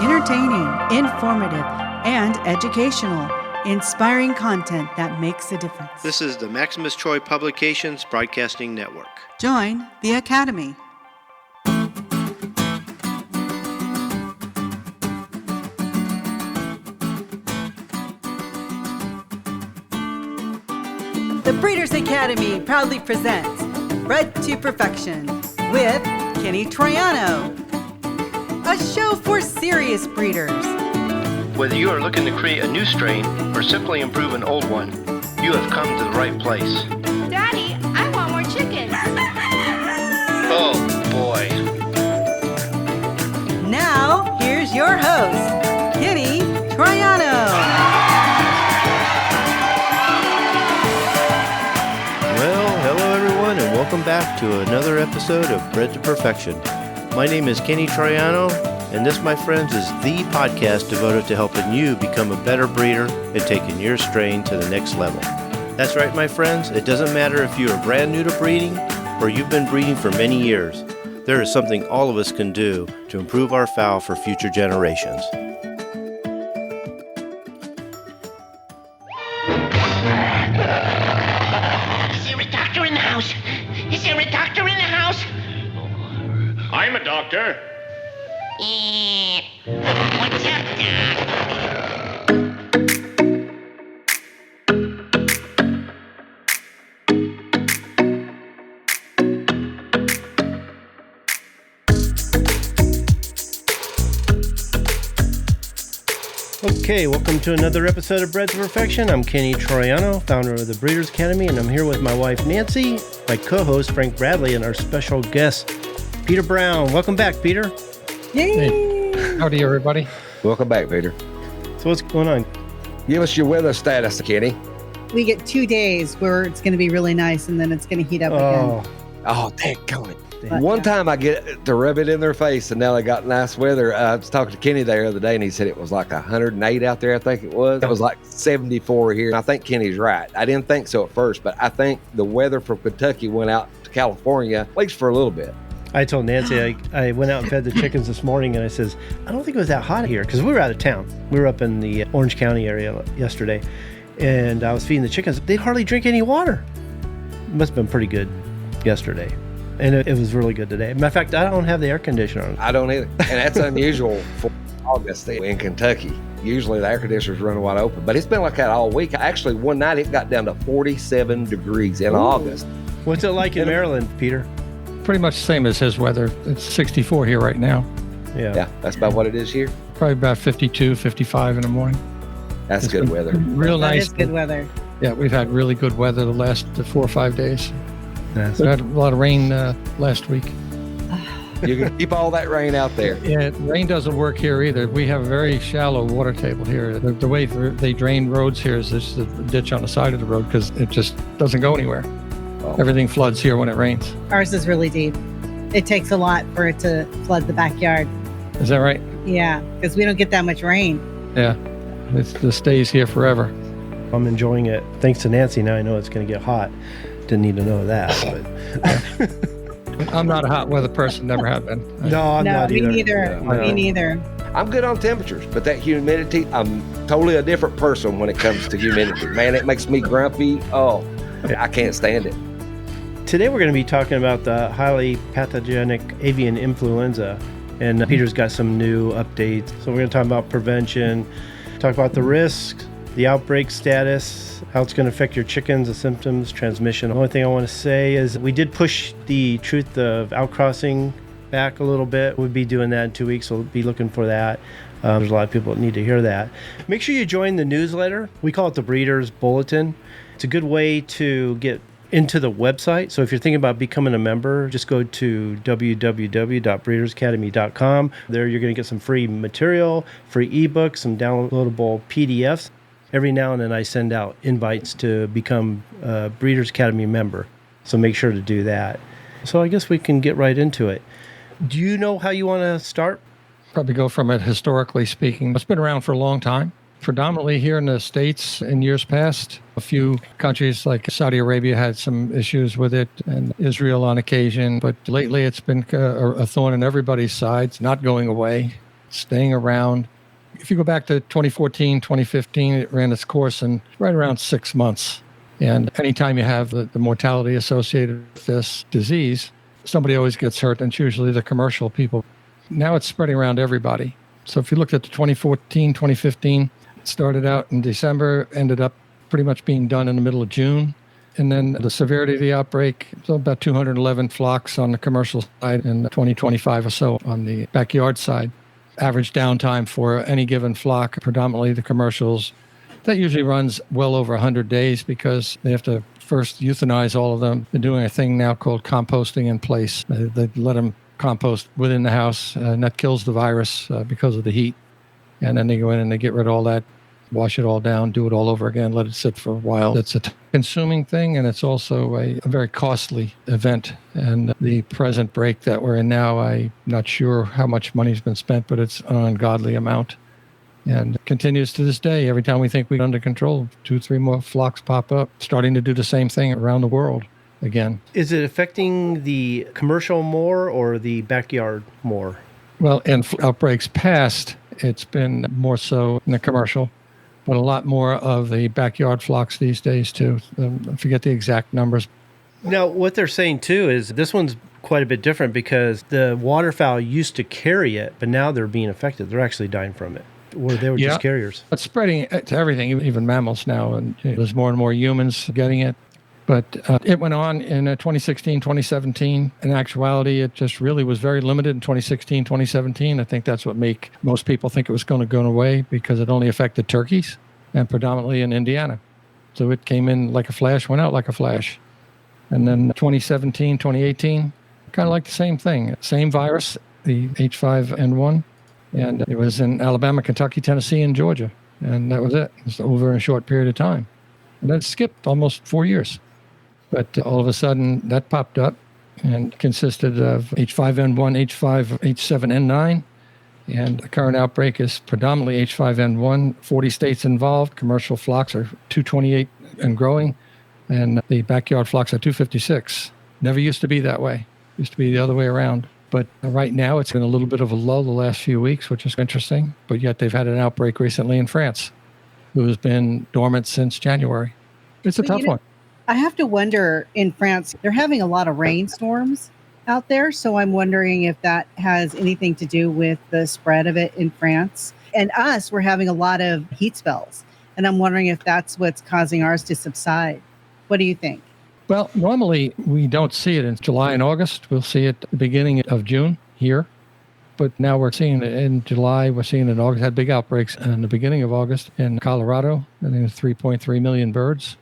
Entertaining, informative, and educational. Inspiring content that makes a difference. This is the Maximus Troy Publications Broadcasting Network. Join the Academy. The Breeders' Academy proudly presents Bred to Perfection with Kenny Troiano, a show for serious breeders. Whether you are looking to create a new strain or simply improve an old one, you have come to the right place. Daddy, I want more chickens. Oh, boy. Now, here's your host, Kenny Troiano. Well, hello everyone, and welcome back to another episode of Bred to Perfection. My name is Kenny Troiano, and this, my friends, is the podcast devoted to helping you become a better breeder and taking your strain to the next level. That's right, my friends. It doesn't matter if you are brand new to breeding or you've been breeding for many years. There is something all of us can do to improve our fowl for future generations. Is there a doctor in the house? Is there a doctor in the house? I'm a doctor. What's up, Doc? Okay, welcome to another episode of Bred to Perfection. I'm Kenny Troiano, founder of the Breeders' Academy, and I'm here with my wife Nancy, my co-host Frank Bradley, and our special guest Peter Brown. Welcome back, Peter. Yay! Hey. Howdy, everybody. Welcome back, Peter. So what's going on? Give us your weather status, Kenny. We get 2 days where it's going to be really nice and then it's going to heat up again. Oh, daggone it. But, One time I get to rub it in their face, and now they got nice weather. I was talking to Kenny the other day, and he said it was like 108 out there, I think it was. It was like 74 here. I think Kenny's right. I didn't think so at first, but I think the weather from Kentucky went out to California, at least for a little bit. I told Nancy I went out and fed the chickens this morning, and I says, I don't think it was that hot here, because we were out of town. We were up in the Orange County area yesterday, and I was feeding the chickens. They hardly drink any water. It must have been pretty good yesterday. And it was really good today. Matter of fact, I don't have the air conditioner on. I don't either. And that's unusual for August in Kentucky. Usually the air conditioner's running wide open, but it's been like that all week. Actually, one night it got down to 47 degrees in August. What's it like in Maryland, Peter? Pretty much the same as his weather. It's 64 here right now. Yeah, that's about what it is here. Probably about 52, 55 in the morning. That's It's good been weather. Real That nice. is good weather. Yeah, we've had really good weather the last 4 or 5 days. That's We had a lot of rain last week. You can keep all that rain out there. Yeah, rain doesn't work here either. We have a very shallow water table here. The way they drain roads here is just a ditch on the side of the road because it just doesn't go anywhere. Oh. Everything floods here when it rains. Ours is really deep. It takes a lot for it to flood the backyard. Is that right? Yeah, because we don't get that much rain. Yeah, it just stays here forever. I'm enjoying it. Thanks to Nancy, now I know it's going to get hot. Didn't need to know that. But. I'm not a hot weather person, never have been. No, I'm not me either. neither. No. Me neither. I'm good on temperatures, but that humidity, I'm totally a different person when it comes to humidity. Man, it makes me grumpy. Oh, I can't stand it. Today we're going to be talking about the highly pathogenic avian influenza, and Peter's got some new updates. So we're going to talk about prevention, talk about the risks, the outbreak status, how it's going to affect your chickens, the symptoms, transmission. The only thing I want to say is we did push the truth of outcrossing back a little bit. We'll be doing that in 2 weeks, so we'll be looking for that. There's a lot of people that need to hear that. Make sure you join the newsletter. We call it the Breeders Bulletin. It's a good way to get into the website. So if you're thinking about becoming a member, just go to www.breedersacademy.com. There you're going to get some free material, free ebooks, some downloadable PDFs. Every now and then I send out invites to become a Breeders Academy member. So make sure to do that. So I guess we can get right into it. Do you know how you want to start? Probably go from it historically speaking. It's been around for a long time. Predominantly here in the States in years past. A few countries like Saudi Arabia had some issues with it, and Israel on occasion. But lately it's been a thorn in everybody's side. It's not going away. staying around. If you go back to 2014, 2015, it ran its course in right around 6 months. And anytime you have the mortality associated with this disease, somebody always gets hurt, and it's usually the commercial people. Now it's spreading around everybody. So if you looked at the 2014, 2015, it started out in December, ended up pretty much being done in the middle of June. And then the severity of the outbreak, so about 211 flocks on the commercial side and 2025 or so on the backyard side. Average downtime for any given flock, predominantly the commercials, that usually runs well over 100 days because they have to first euthanize all of them. They're doing a thing now called composting in place. They let them compost within the house, and that kills the virus because of the heat. And then they go in and they get rid of all that, wash it all down, do it all over again, let it sit for a while. It's a consuming thing, and it's also a very costly event. And the present break that we're in now, I'm not sure how much money's been spent, but it's an ungodly amount. And it continues to this day. Every time we think we're under control, 2-3 more flocks pop up, starting to do the same thing around the world again. Is it affecting the commercial more or the backyard more? Well, in outbreaks past, it's been more so in the commercial, but a lot more of the backyard flocks these days too. I forget the exact numbers. Now, what they're saying too is this one's quite a bit different because the waterfowl used to carry it, but now they're being affected. They're actually dying from it. Or they were just carriers. It's spreading to everything, even mammals now. And there's more and more humans getting it. But it went on in 2016, 2017. In actuality, it just really was very limited in 2016, 2017. I think that's what make most people think it was going to go away because it only affected turkeys and predominantly in Indiana. So it came in like a flash, went out like a flash. And then 2017, 2018, kind of like the same thing. Same virus, the H5N1. And it was in Alabama, Kentucky, Tennessee, and Georgia. And that was it. It was over in a short period of time. And then it skipped almost 4 years. But all of a sudden, that popped up and consisted of H5N1, H5, H7N9. And the current outbreak is predominantly H5N1. 40 states involved. Commercial flocks are 228 and growing. And the backyard flocks are 256. Never used to be that way. It used to be the other way around. But right now, it's been a little bit of a lull the last few weeks, which is interesting. But yet they've had an outbreak recently in France, who has been dormant since January. It's a tough one. I have to wonder, in France, they're having a lot of rainstorms out there. So I'm wondering if that has anything to do with the spread of it in France. And us, we're having a lot of heat spells. And I'm wondering if that's what's causing ours to subside. What do you think? Well, normally we don't see it in July and August. We'll see it at the beginning of June here. But now we're seeing it in July. We're seeing it in August. Had big outbreaks in the beginning of August in Colorado. I think it was 3.3 million birds.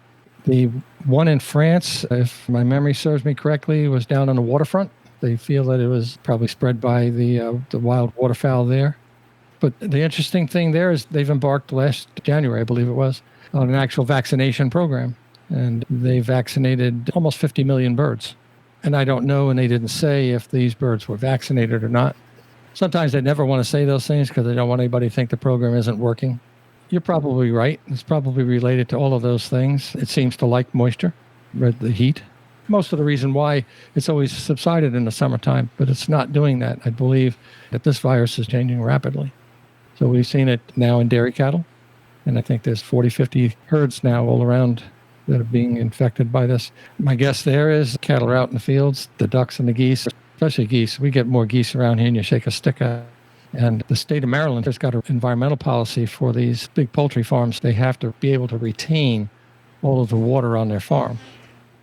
The one in France, if my memory serves me correctly, was down on the waterfront. They feel that it was probably spread by the wild waterfowl there. But the interesting thing there is they've embarked last January, I believe it was, on an actual vaccination program. And they vaccinated almost 50 million birds. And I don't know, and they didn't say if these birds were vaccinated or not. Sometimes they never want to say those things because they don't want anybody to think the program isn't working. You're probably right. It's probably related to all of those things. It seems to like moisture, the heat. Most of the reason why it's always subsided in the summertime, but it's not doing that. I believe that this virus is changing rapidly. So we've seen it now in dairy cattle. And I think there's 40, 50 herds now all around that are being infected by this. My guess there is cattle are out in the fields, the ducks and the geese, especially geese. We get more geese around here and you shake a stick at. And the state of Maryland has got an environmental policy for these big poultry farms. They have to be able to retain all of the water on their farm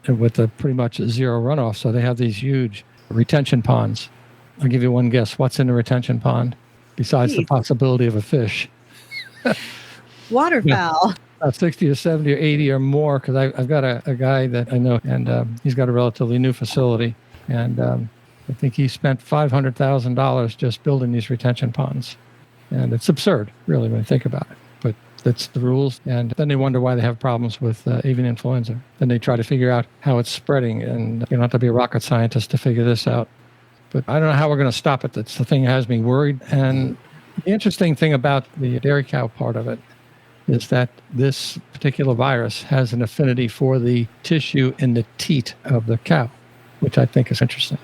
with pretty much zero runoff. So they have these huge retention ponds. I'll give you one guess. What's in the retention pond besides the possibility of a fish? Waterfowl. 60 or 70 or 80 or more, because I've got a guy that I know, and he's got a relatively new facility, and I think he spent $500,000 just building these retention ponds. And it's absurd, really, when you think about it. But that's the rules. And then they wonder why they have problems with avian influenza. Then they try to figure out how it's spreading, and you don't have to be a rocket scientist to figure this out. But I don't know how we're going to stop it. That's the thing that has me worried. And the interesting thing about the dairy cow part of it is that this particular virus has an affinity for the tissue in the teat of the cow, which I think is interesting.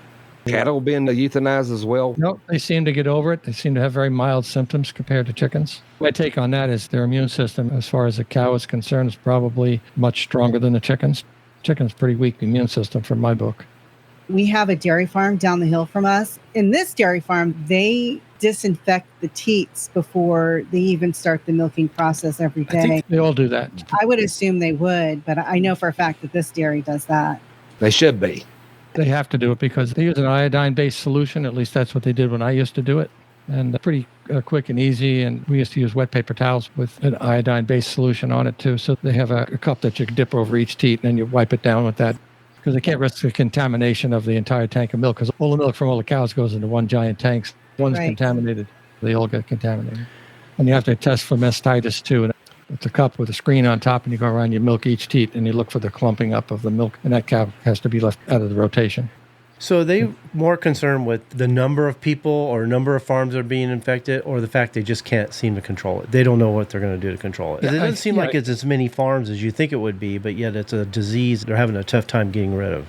Cattle being euthanized as well. No, they seem to get over it. They seem to have very mild symptoms compared to chickens. My take on that is their immune system, as far as the cow is concerned, is probably much stronger than the chickens. Chicken's pretty weak immune system from my book. We have a dairy farm down the hill from us. In this dairy farm, they disinfect the teats before they even start the milking process every day. I think they all do that. I would assume they would, but I know for a fact that this dairy does that. They should be. They have to do it because they use an iodine-based solution. At least that's what they did when I used to do it. And pretty quick and easy. And we used to use wet paper towels with an iodine-based solution on it too. So they have a cup that you can dip over each teat, and then you wipe it down with that. Because they can't risk the contamination of the entire tank of milk, because all the milk from all the cows goes into one giant tank. One's contaminated. They all get contaminated. And you have to test for mastitis too. And it's a cup with a screen on top, and you go around, you milk each teat, and you look for the clumping up of the milk, and that cow has to be left out of the rotation. So are they more concerned with the number of people or number of farms that are being infected, or the fact they just can't seem to control it? They don't know what they're going to do to control it. It doesn't seem like it's as many farms as you think it would be, but yet it's a disease they're having a tough time getting rid of.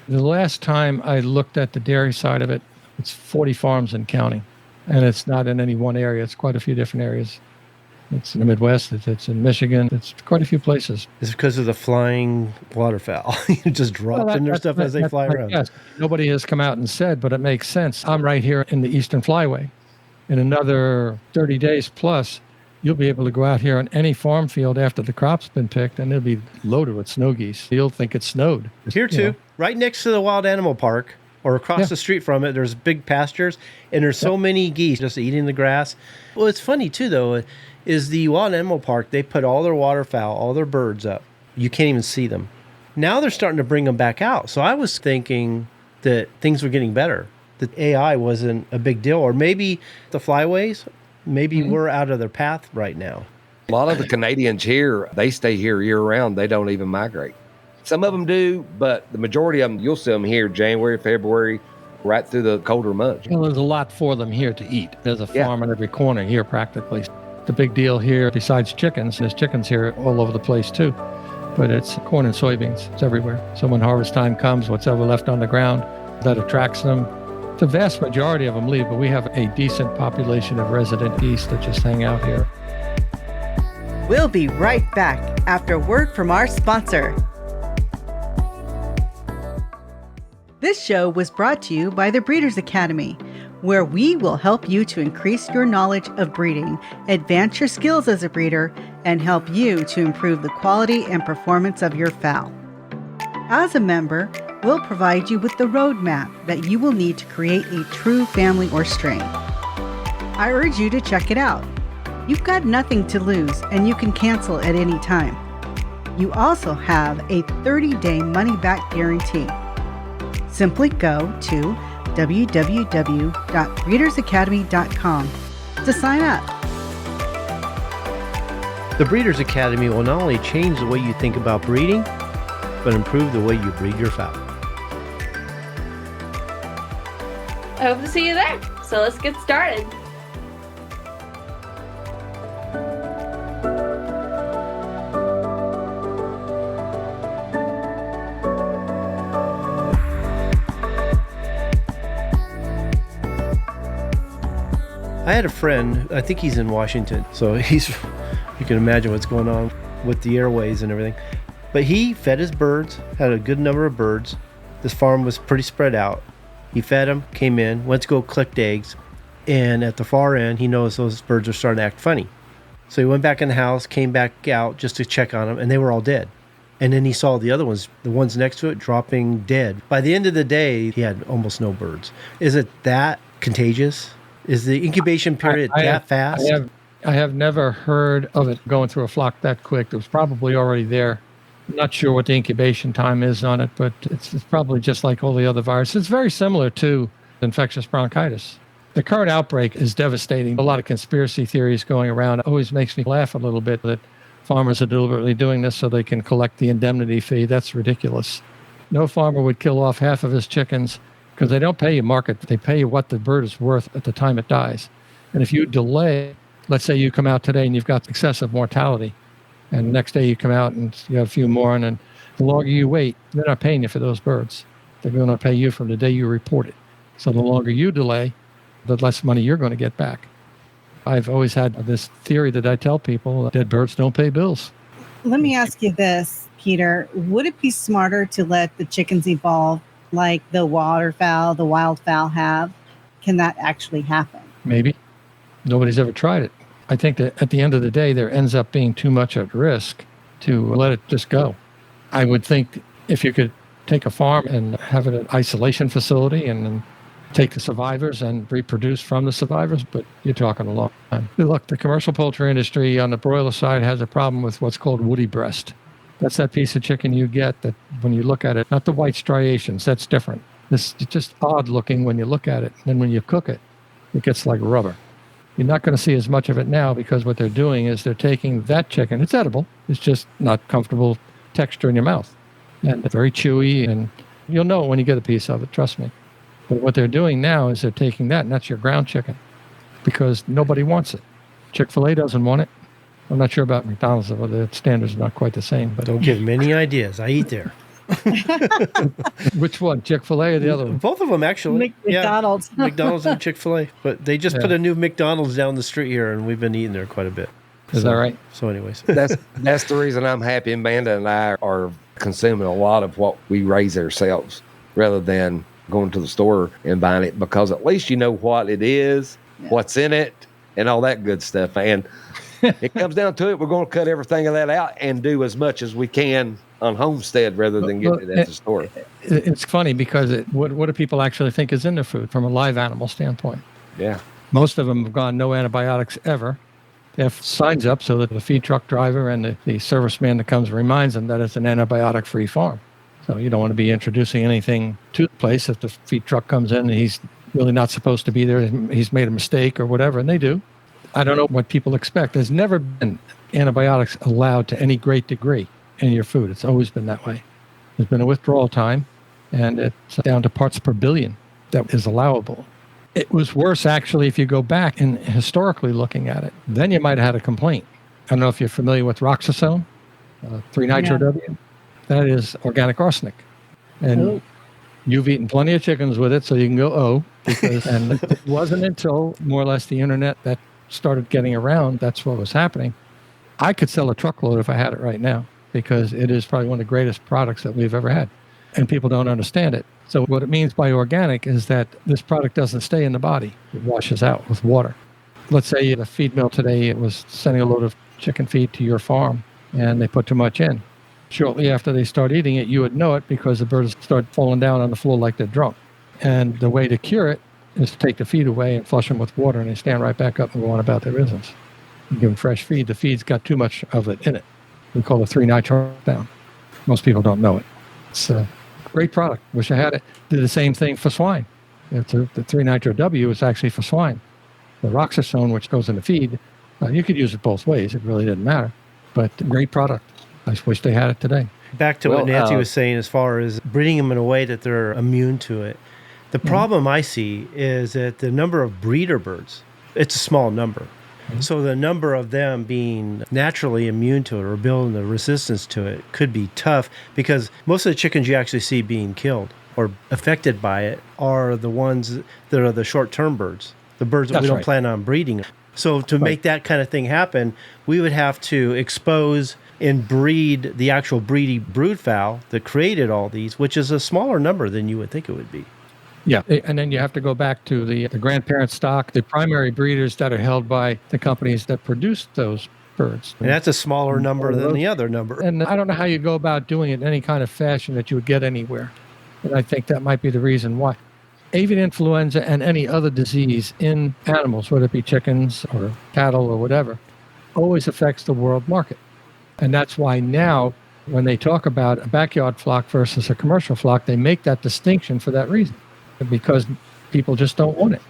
The last time I looked at the dairy side of it, it's 40 farms and counting. And it's not in any one area. It's quite a few different areas. It's in the Midwest. It's in Michigan. It's quite a few places. It's because of the flying waterfowl. You just drop in their stuff as they fly around. Yes. Nobody has come out and said, but it makes sense. I'm right here in the Eastern Flyway. In another 30 days plus, you'll be able to go out here on any farm field after the crop's been picked, and it'll be loaded with snow geese. You'll think it snowed. Here, too. Right next to the wild animal park, or across the street from it, there's big pastures, and there's so many geese just eating the grass. Well, it's funny, too, though, is the wild animal park, they put all their waterfowl, all their birds up. You can't even see them. Now they're starting to bring them back out. So I was thinking that things were getting better, that AI wasn't a big deal, or maybe the flyways, maybe we're out of their path right now. A lot of the Canadians here, they stay here year round. They don't even migrate. Some of them do, but the majority of them, you'll see them here January, February, right through the colder months. Well, there's a lot for them here to eat. There's a farm in every corner here practically. The big deal here, besides chickens, there's chickens here all over the place too. But it's corn and soybeans. It's everywhere. So when harvest time comes, whatever left on the ground, that attracts them. The vast majority of them leave, but we have a decent population of resident geese that just hang out here. We'll be right back after word from our sponsor. This show was brought to you by the Breeders' Academy, where we will help you to increase your knowledge of breeding, advance your skills as a breeder, and help you to improve the quality and performance of your fowl. As a member, we'll provide you with the roadmap that you will need to create a true family or strain. I urge you to check it out. You've got nothing to lose, and you can cancel at any time. You also have a 30-day money-back guarantee. Simply go to www.breedersacademy.com to sign up. The Breeders' Academy will not only change the way you think about breeding, but improve the way you breed your fowl. I hope to see you there. So let's get started. I had a friend, I think he's in Washington, so you can imagine what's going on with the airways and everything. But he fed his birds, had a good number of birds. This farm was pretty spread out. He fed them, came in, went to go collect eggs, and at the far end, he noticed those birds were starting to act funny. So he went back in the house, came back out just to check on them, and they were all dead. And then he saw the other ones, the ones next to it, dropping dead. By the end of the day, he had almost no birds. Is it that contagious? Is the incubation period that fast? I have never heard of it going through a flock that quick. It was probably already there. I'm not sure what the incubation time is on it, but it's probably just like all the other viruses. It's very similar to infectious bronchitis. The current outbreak is devastating. A lot of conspiracy theories going around. It always makes me laugh a little bit that farmers are deliberately doing this so they can collect the indemnity fee. That's ridiculous. No farmer would kill off half of his chickens because they don't pay you market. They pay you what the bird is worth at the time it dies. And if you delay, let's say you come out today and you've got excessive mortality, and the next day you come out and you have a few more, and then the longer you wait, they're not paying you for those birds. They're going to pay you from the day you report it. So the longer you delay, the less money you're going to get back. I've always had this theory that I tell people, dead birds don't pay bills. Let me ask you this, Peter. Would it be smarter to let the chickens evolve like the waterfowl, the wildfowl have? Can that actually happen? Maybe. Nobody's ever tried it. I think that at the end of the day, there ends up being too much at risk to let it just go. I would think if you could take a farm and have it an isolation facility and take the survivors and reproduce from the survivors, but you're talking a long time. Look, the commercial poultry industry on the broiler side has a problem with what's called woody breast. That's that piece of chicken you get that when you look at it, not the white striations, that's different. It's just odd looking when you look at it. And when you cook it, it gets like rubber. You're not going to see as much of it now because what they're doing is they're taking that chicken. It's edible. It's just not comfortable texture in your mouth. And very chewy, and you'll know it when you get a piece of it, trust me. But what they're doing now is they're taking that, and that's your ground chicken, because nobody wants it. Chick-fil-A doesn't want it. I'm not sure about McDonald's, though. The standards are not quite the same. But Don't give me any ideas. I eat there. Which one, Chick-fil-A or the other one? Both of them, actually. McDonald's. Yeah, McDonald's and Chick-fil-A. But they just put a new McDonald's down the street here, and we've been eating there quite a bit. Is that right? So anyways. That's the reason I'm happy Amanda and I are consuming a lot of what we raise ourselves rather than going to the store and buying it, because at least you know what it is, what's in it, and all that good stuff. And it comes down to it, we're going to cut everything of that out and do as much as we can on homestead rather than getting it at the store. It's funny because what do people actually think is in their food from a live animal standpoint? Yeah. Most of them have gone no antibiotics ever. They have signs up so that the feed truck driver and the serviceman that comes reminds them that it's an antibiotic-free farm. So you don't want to be introducing anything to the place if the feed truck comes in and he's really not supposed to be there. He's made a mistake or whatever, and they do. I don't know what people expect. There's never been antibiotics allowed to any great degree in your food. It's always been that way. There's been a withdrawal time, and it's down to parts per billion that is allowable. It was worse, actually, if you go back and historically looking at it. Then you might have had a complaint. I don't know if you're familiar with Roxasone, 3-nitro-W. That is organic arsenic. And you've eaten plenty of chickens with it, so you can go, because, and it wasn't until more or less the internet that started getting around, that's what was happening. I could sell a truckload if I had it right now, because it is probably one of the greatest products that we've ever had. And people don't understand it. So what it means by organic is that this product doesn't stay in the body. It washes out with water. Let's say at a feed mill today, it was sending a load of chicken feed to your farm, and they put too much in. Shortly after they start eating it, you would know it because the birds start falling down on the floor like they're drunk. And the way to cure it is to take the feed away and flush them with water, and they stand right back up and go on about their business. You give them fresh feed. The feed's got too much of it in it. We call it 3-nitro down. Most people don't know it. It's a great product. Wish I had it. Did the same thing for swine. The 3-nitro-W is actually for swine. The Roxasone, which goes in the feed, you could use it both ways. It really didn't matter. But great product. I just wish they had it today. Back to what Nancy was saying as far as breeding them in a way that they're immune to it. The problem I see is that the number of breeder birds, it's a small number. So the number of them being naturally immune to it or building the resistance to it could be tough, because most of the chickens you actually see being killed or affected by it are the ones that are the short-term birds, the birds that we don't plan on breeding. So to make that kind of thing happen, we would have to expose and breed the actual breedy brood fowl that created all these, which is a smaller number than you would think it would be. Yeah, and then you have to go back to the grandparent stock, the primary breeders that are held by the companies that produce those birds. And that's a smaller number than the other number. And I don't know how you go about doing it in any kind of fashion that you would get anywhere. And I think that might be the reason why. Avian influenza and any other disease in animals, whether it be chickens or cattle or whatever, always affects the world market. And that's why now, when they talk about a backyard flock versus a commercial flock, they make that distinction for that reason, because people just don't want it.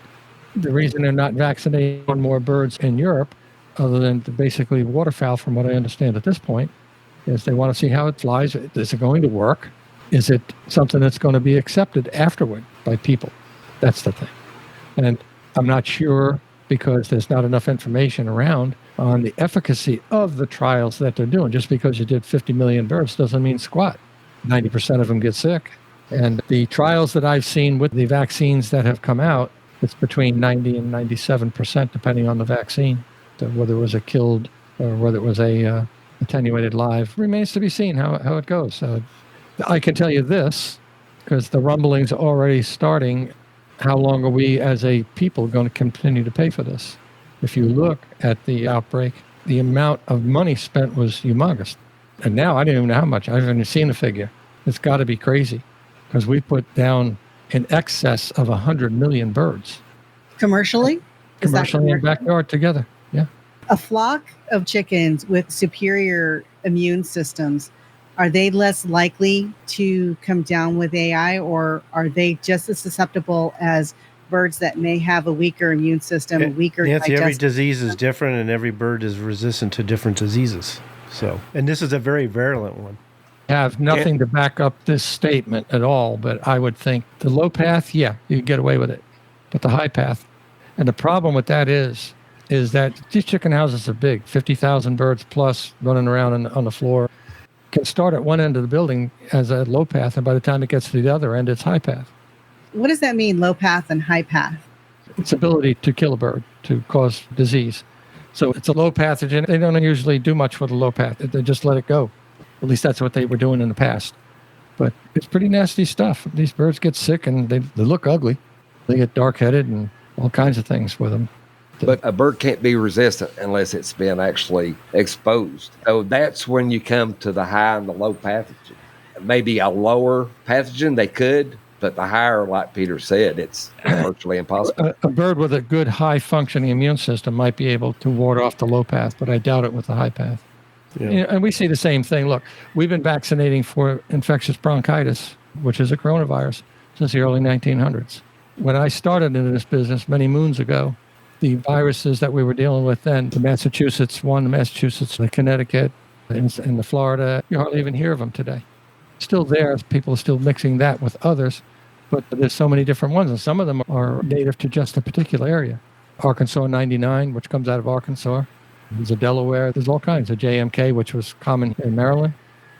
The reason they're not vaccinating more birds in Europe, other than basically waterfowl, from what I understand at this point, is they want to see how it flies. Is it going to work? Is it something that's going to be accepted afterward by people? That's the thing. And I'm not sure, because there's not enough information around on the efficacy of the trials that they're doing. Just because you did 50 million birds doesn't mean squat. 90% of them get sick. And the trials that I've seen with the vaccines that have come out, it's between 90 and 97%, depending on the vaccine, whether it was a killed or whether it was a attenuated live. Remains to be seen how it goes. I can tell you this, because the rumblings are already starting. How long are we as a people going to continue to pay for this? If you look at the outbreak, the amount of money spent was humongous. And now I don't even know how much. I haven't even seen the figure. It's got to be crazy, because we put down in excess of 100 million birds. Commercially? Commercially in backyard together, yeah. A flock of chickens with superior immune systems, are they less likely to come down with AI, or are they just as susceptible as birds that may have a weaker immune system, a weaker Nancy, every digestive disease is system? different, and every bird is resistant to different diseases. So, and this is a very virulent one. Have nothing to back up this statement at all, but I would think the low path, yeah, you can get away with it. But the high path, and the problem with that is that these chicken houses are big, 50,000 birds plus running around on the floor. Can start at one end of the building as a low path, and by the time it gets to the other end, it's high path. What does that mean, low path and high path? Its ability to kill a bird, to cause disease. So it's a low pathogen. They don't usually do much with a low path. They just let it go. At least that's what they were doing in the past. But it's pretty nasty stuff. These birds get sick, and they look ugly. They get dark-headed and all kinds of things with them. But a bird can't be resistant unless it's been actually exposed. So that's when you come to the high and the low pathogen. Maybe a lower pathogen, they could, but the higher, like Peter said, it's virtually impossible. A bird with a good high-functioning immune system might be able to ward off the low path, but I doubt it with the high path. Yeah. And we see the same thing. Look, we've been vaccinating for infectious bronchitis, which is a coronavirus, since the early 1900s. When I started into this business many moons ago, the viruses that we were dealing with then, the Massachusetts, the Connecticut, and the Florida, you hardly even hear of them today. Still there, people are still mixing that with others, but there's so many different ones, and some of them are native to just a particular area. Arkansas 99, which comes out of Arkansas. There's a Delaware. There's all kinds of JMK, which was common in Maryland.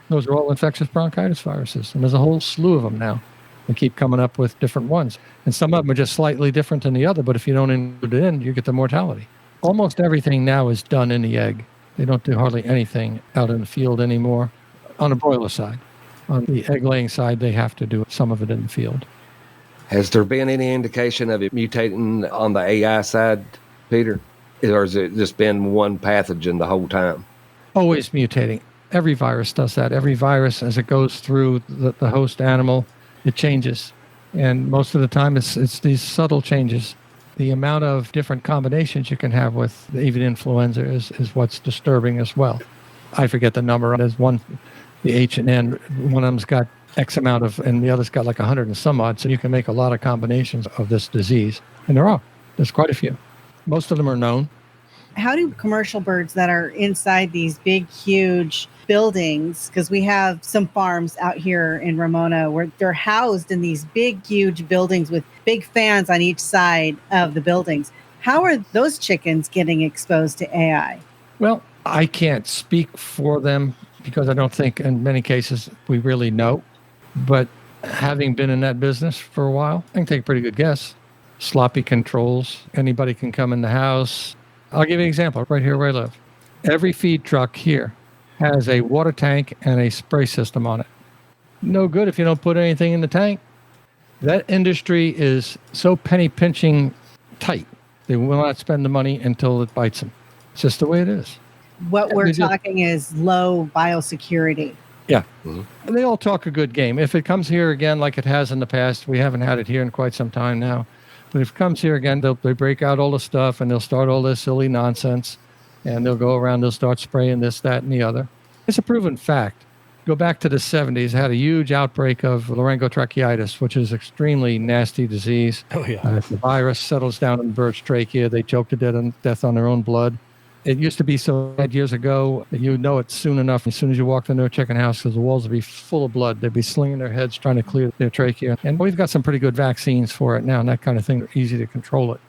Those are all infectious bronchitis viruses, and there's a whole slew of them now. They keep coming up with different ones. And some of them are just slightly different than the other, but if you don't include it in, you get the mortality. Almost everything now is done in the egg. They don't do hardly anything out in the field anymore on the broiler side. On the egg-laying side, they have to do some of it in the field. Has there been any indication of it mutating on the AI side, Peter? Or has it just been one pathogen the whole time? Always mutating. Every virus does that. Every virus, as it goes through the host animal, it changes. And most of the time, it's these subtle changes. The amount of different combinations you can have with the avian influenza is what's disturbing as well. I forget the number. There's one, the H and N, one of them's got X amount of, and the other's got like 100 and some odd. So you can make a lot of combinations of this disease. And there's quite a few. Most of them are known. How do commercial birds that are inside these big, huge buildings, because we have some farms out here in Ramona where they're housed in these big, huge buildings with big fans on each side of the buildings. How are those chickens getting exposed to AI? Well, I can't speak for them because I don't think in many cases we really know. But having been in that business for a while, I can take a pretty good guess. Sloppy controls. Anybody can come in the house. I'll give you an example right here where I live. Every feed truck here has a water tank and a spray system on it. No good if you don't put anything in the tank. That industry is so penny pinching tight. They will not spend the money until it bites them. It's just the way it is. What we're talking is low biosecurity. Yeah. Mm-hmm. They all talk a good game. If it comes here again like it has in the past, we haven't had it here in quite some time now. But if it comes here again, they break out all the stuff and they'll start all this silly nonsense. And they'll go around, they'll start spraying this, that, and the other. It's a proven fact. Go back to the 70s, had a huge outbreak of laryngotracheitis, which is extremely nasty disease. Oh, yeah. The virus settles down in the bird's trachea. They choke to death on their own blood. It used to be so bad years ago that you would know it soon enough. As soon as you walked into a chicken house, because the walls would be full of blood. They'd be slinging their heads trying to clear their trachea. And we've got some pretty good vaccines for it now and that kind of thing. They're easy to control it.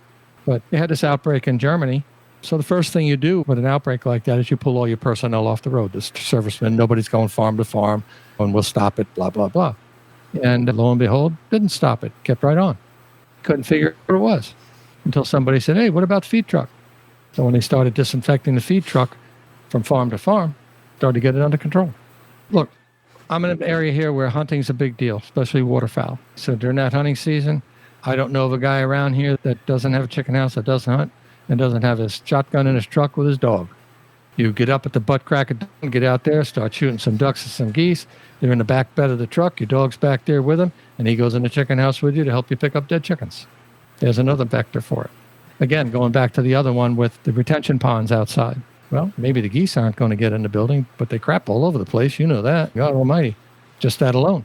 But they had this outbreak in Germany. So the first thing you do with an outbreak like that is you pull all your personnel off the road. The servicemen, nobody's going farm to farm, and we'll stop it, blah, blah, blah. And lo and behold, didn't stop it. Kept right on. Couldn't figure out what it was until somebody said, hey, what about the feed truck? So when they started disinfecting the feed truck from farm to farm, started to get it under control. Look, I'm in an area here where hunting's a big deal, especially waterfowl. So during that hunting season, I don't know of a guy around here that doesn't have a chicken house, that doesn't hunt, and doesn't have his shotgun in his truck with his dog. You get up at the butt crack of dawn, get out there, start shooting some ducks and some geese. They're in the back bed of the truck. Your dog's back there with him, and he goes in the chicken house with you to help you pick up dead chickens. There's another vector for it. Again, going back to the other one with the retention ponds outside. Well, maybe the geese aren't going to get in the building, but they crap all over the place. You know that. God almighty. Just that alone.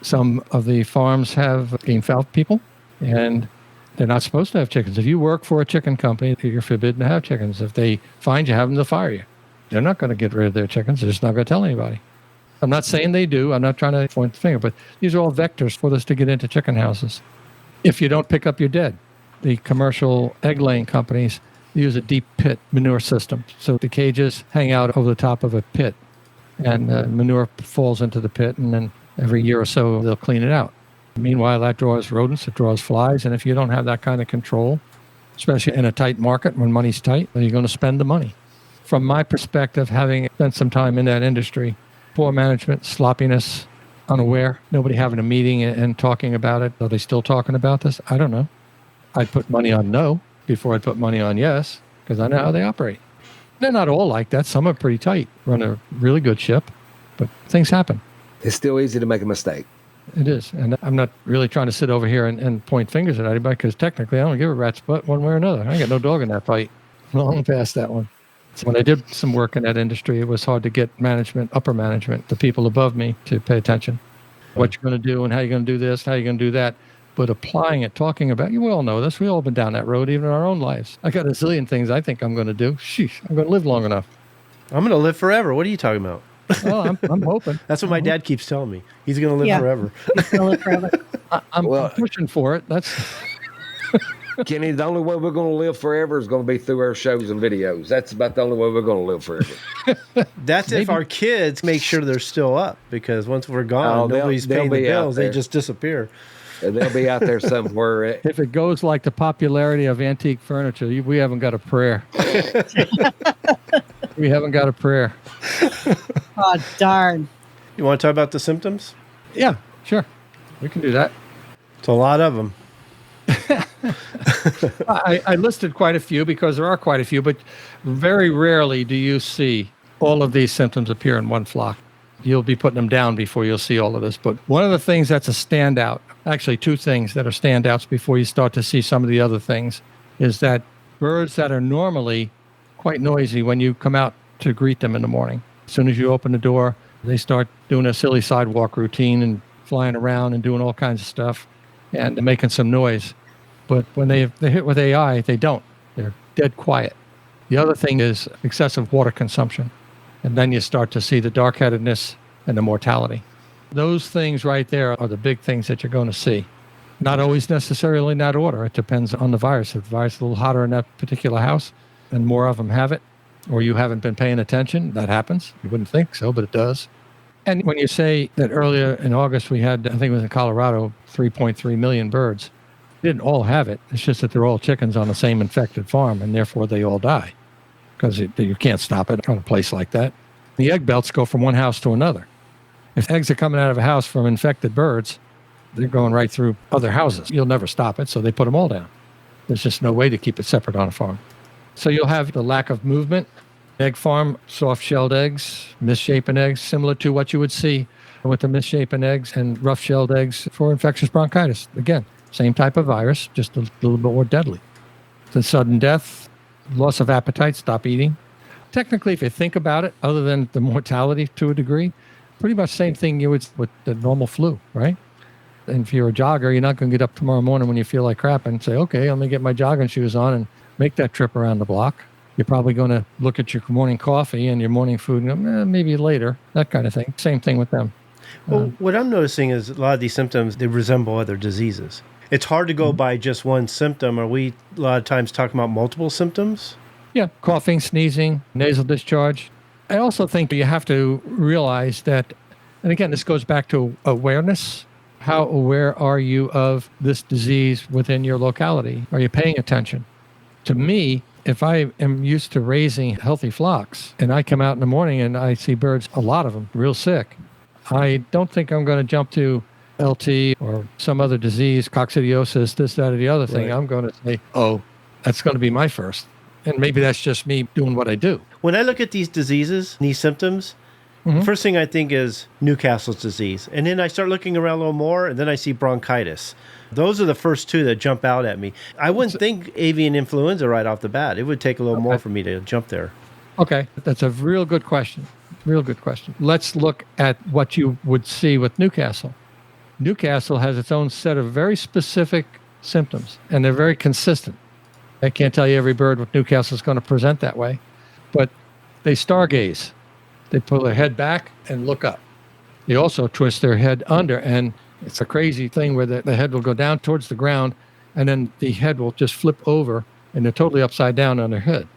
Some of the farms have gamefowl people, and they're not supposed to have chickens. If you work for a chicken company, you're forbidden to have chickens. If they find you, have them to fire you. They're not going to get rid of their chickens. They're just not going to tell anybody. I'm not saying they do. I'm not trying to point the finger, but these are all vectors for us to get into chicken houses. If you don't pick up your dead, the commercial egg-laying companies use a deep pit manure system. So the cages hang out over the top of a pit, and manure falls into the pit, and then every year or so, they'll clean it out. Meanwhile, that draws rodents, it draws flies, and if you don't have that kind of control, especially in a tight market when money's tight, then you're going to spend the money. From my perspective, having spent some time in that industry, poor management, sloppiness, unaware, nobody having a meeting and talking about it. Are they still talking about this? I don't know. I'd put money on no before I'd put money on yes, because I know how they operate. They're not all like that. Some are pretty tight, run a really good ship, but things happen. It's still easy to make a mistake. It is. And I'm not really trying to sit over here and point fingers at anybody, because technically I don't give a rat's butt one way or another. I ain't got no dog in that fight. Long past that one. So when I did some work in that industry, it was hard to get management, upper management, the people above me, to pay attention. What you're going to do and how you're going to do this, how you're going to do that. But applying it, talking about, you all know this. We've all been down that road, even in our own lives. I got a zillion things I think I'm going to do. Sheesh, I'm going to live long enough. I'm going to live forever. What are you talking about? Well, I'm hoping. That's what my dad keeps telling me. He's going to live forever. He's going to live forever. I'm pushing for it. That's... Kenny, the only way we're going to live forever is going to be through our shows and videos. That's about the only way we're going to live forever. That's if our kids make sure they're still up, because once we're gone, nobody's paying the bills. They just disappear. And they'll be out there somewhere. If it goes like the popularity of antique furniture, we haven't got a prayer. We haven't got a prayer. Oh, darn. You want to talk about the symptoms? Yeah, sure. We can do that. It's a lot of them. I listed quite a few because there are quite a few, but very rarely do you see all of these symptoms appear in one flock. You'll be putting them down before you'll see all of this. But one of the things that's a standout, actually two things that are standouts before you start to see some of the other things, is that birds that are normally quite noisy when you come out to greet them in the morning. As soon as you open the door, they start doing a silly sidewalk routine and flying around and doing all kinds of stuff and making some noise. But when they hit with AI, they don't. They're dead quiet. The other thing is excessive water consumption. And then you start to see the dark-headedness and the mortality. Those things right there are the big things that you're going to see. Not always necessarily in that order. It depends on the virus. If the virus is a little hotter in that particular house and more of them have it, or you haven't been paying attention, that happens. You wouldn't think so, but it does. And when you say that earlier in August we had, I think it was in Colorado, 3.3 million birds. They didn't all have it. It's just that they're all chickens on the same infected farm, and therefore they all die because you can't stop it on a place like that. The egg belts go from one house to another. If eggs are coming out of a house from infected birds, they're going right through other houses. You'll never stop it, so they put them all down. There's just no way to keep it separate on a farm. So you'll have the lack of movement. Egg farm, soft-shelled eggs, misshapen eggs, similar to what you would see with the misshapen eggs and rough-shelled eggs for infectious bronchitis. Again, same type of virus, just a little bit more deadly. The sudden death, loss of appetite, stop eating. Technically, if you think about it, other than the mortality to a degree, pretty much same thing you would with the normal flu, right? And if you're a jogger, you're not going to get up tomorrow morning when you feel like crap and say, okay, let me get my jogging shoes on and make that trip around the block. You're probably going to look at your morning coffee and your morning food and go, maybe later, that kind of thing. Same thing with them. Well, what I'm noticing is a lot of these symptoms, they resemble other diseases. It's hard to go by just one symptom. Are we a lot of times talking about multiple symptoms? Yeah, coughing, sneezing, nasal discharge. I also think you have to realize that, and again, this goes back to awareness. how aware are you of this disease within your locality? Are you paying attention? To me, if I am used to raising healthy flocks and I come out in the morning and I see birds, a lot of them, real sick, I don't think I'm going to jump to LT or some other disease, coccidiosis, this, that, or the other thing. Right. I'm going to say, oh, that's going to be my first. And maybe that's just me doing what I do. When I look at these diseases, these symptoms, the first thing I think is Newcastle's disease. And then I start looking around a little more, and then I see bronchitis. Those are the first two that jump out at me. I wouldn't think avian influenza right off the bat. It would take a little more for me to jump there. Okay, that's a real good question. Real good question. Let's look at what you would see with Newcastle. Newcastle has its own set of very specific symptoms, and they're very consistent. I can't tell you every bird with Newcastle is going to present that way, but they stargaze. They pull their head back and look up. They also twist their head under, and it's a crazy thing where the head will go down towards the ground, and then the head will just flip over, and they're totally upside down on their head.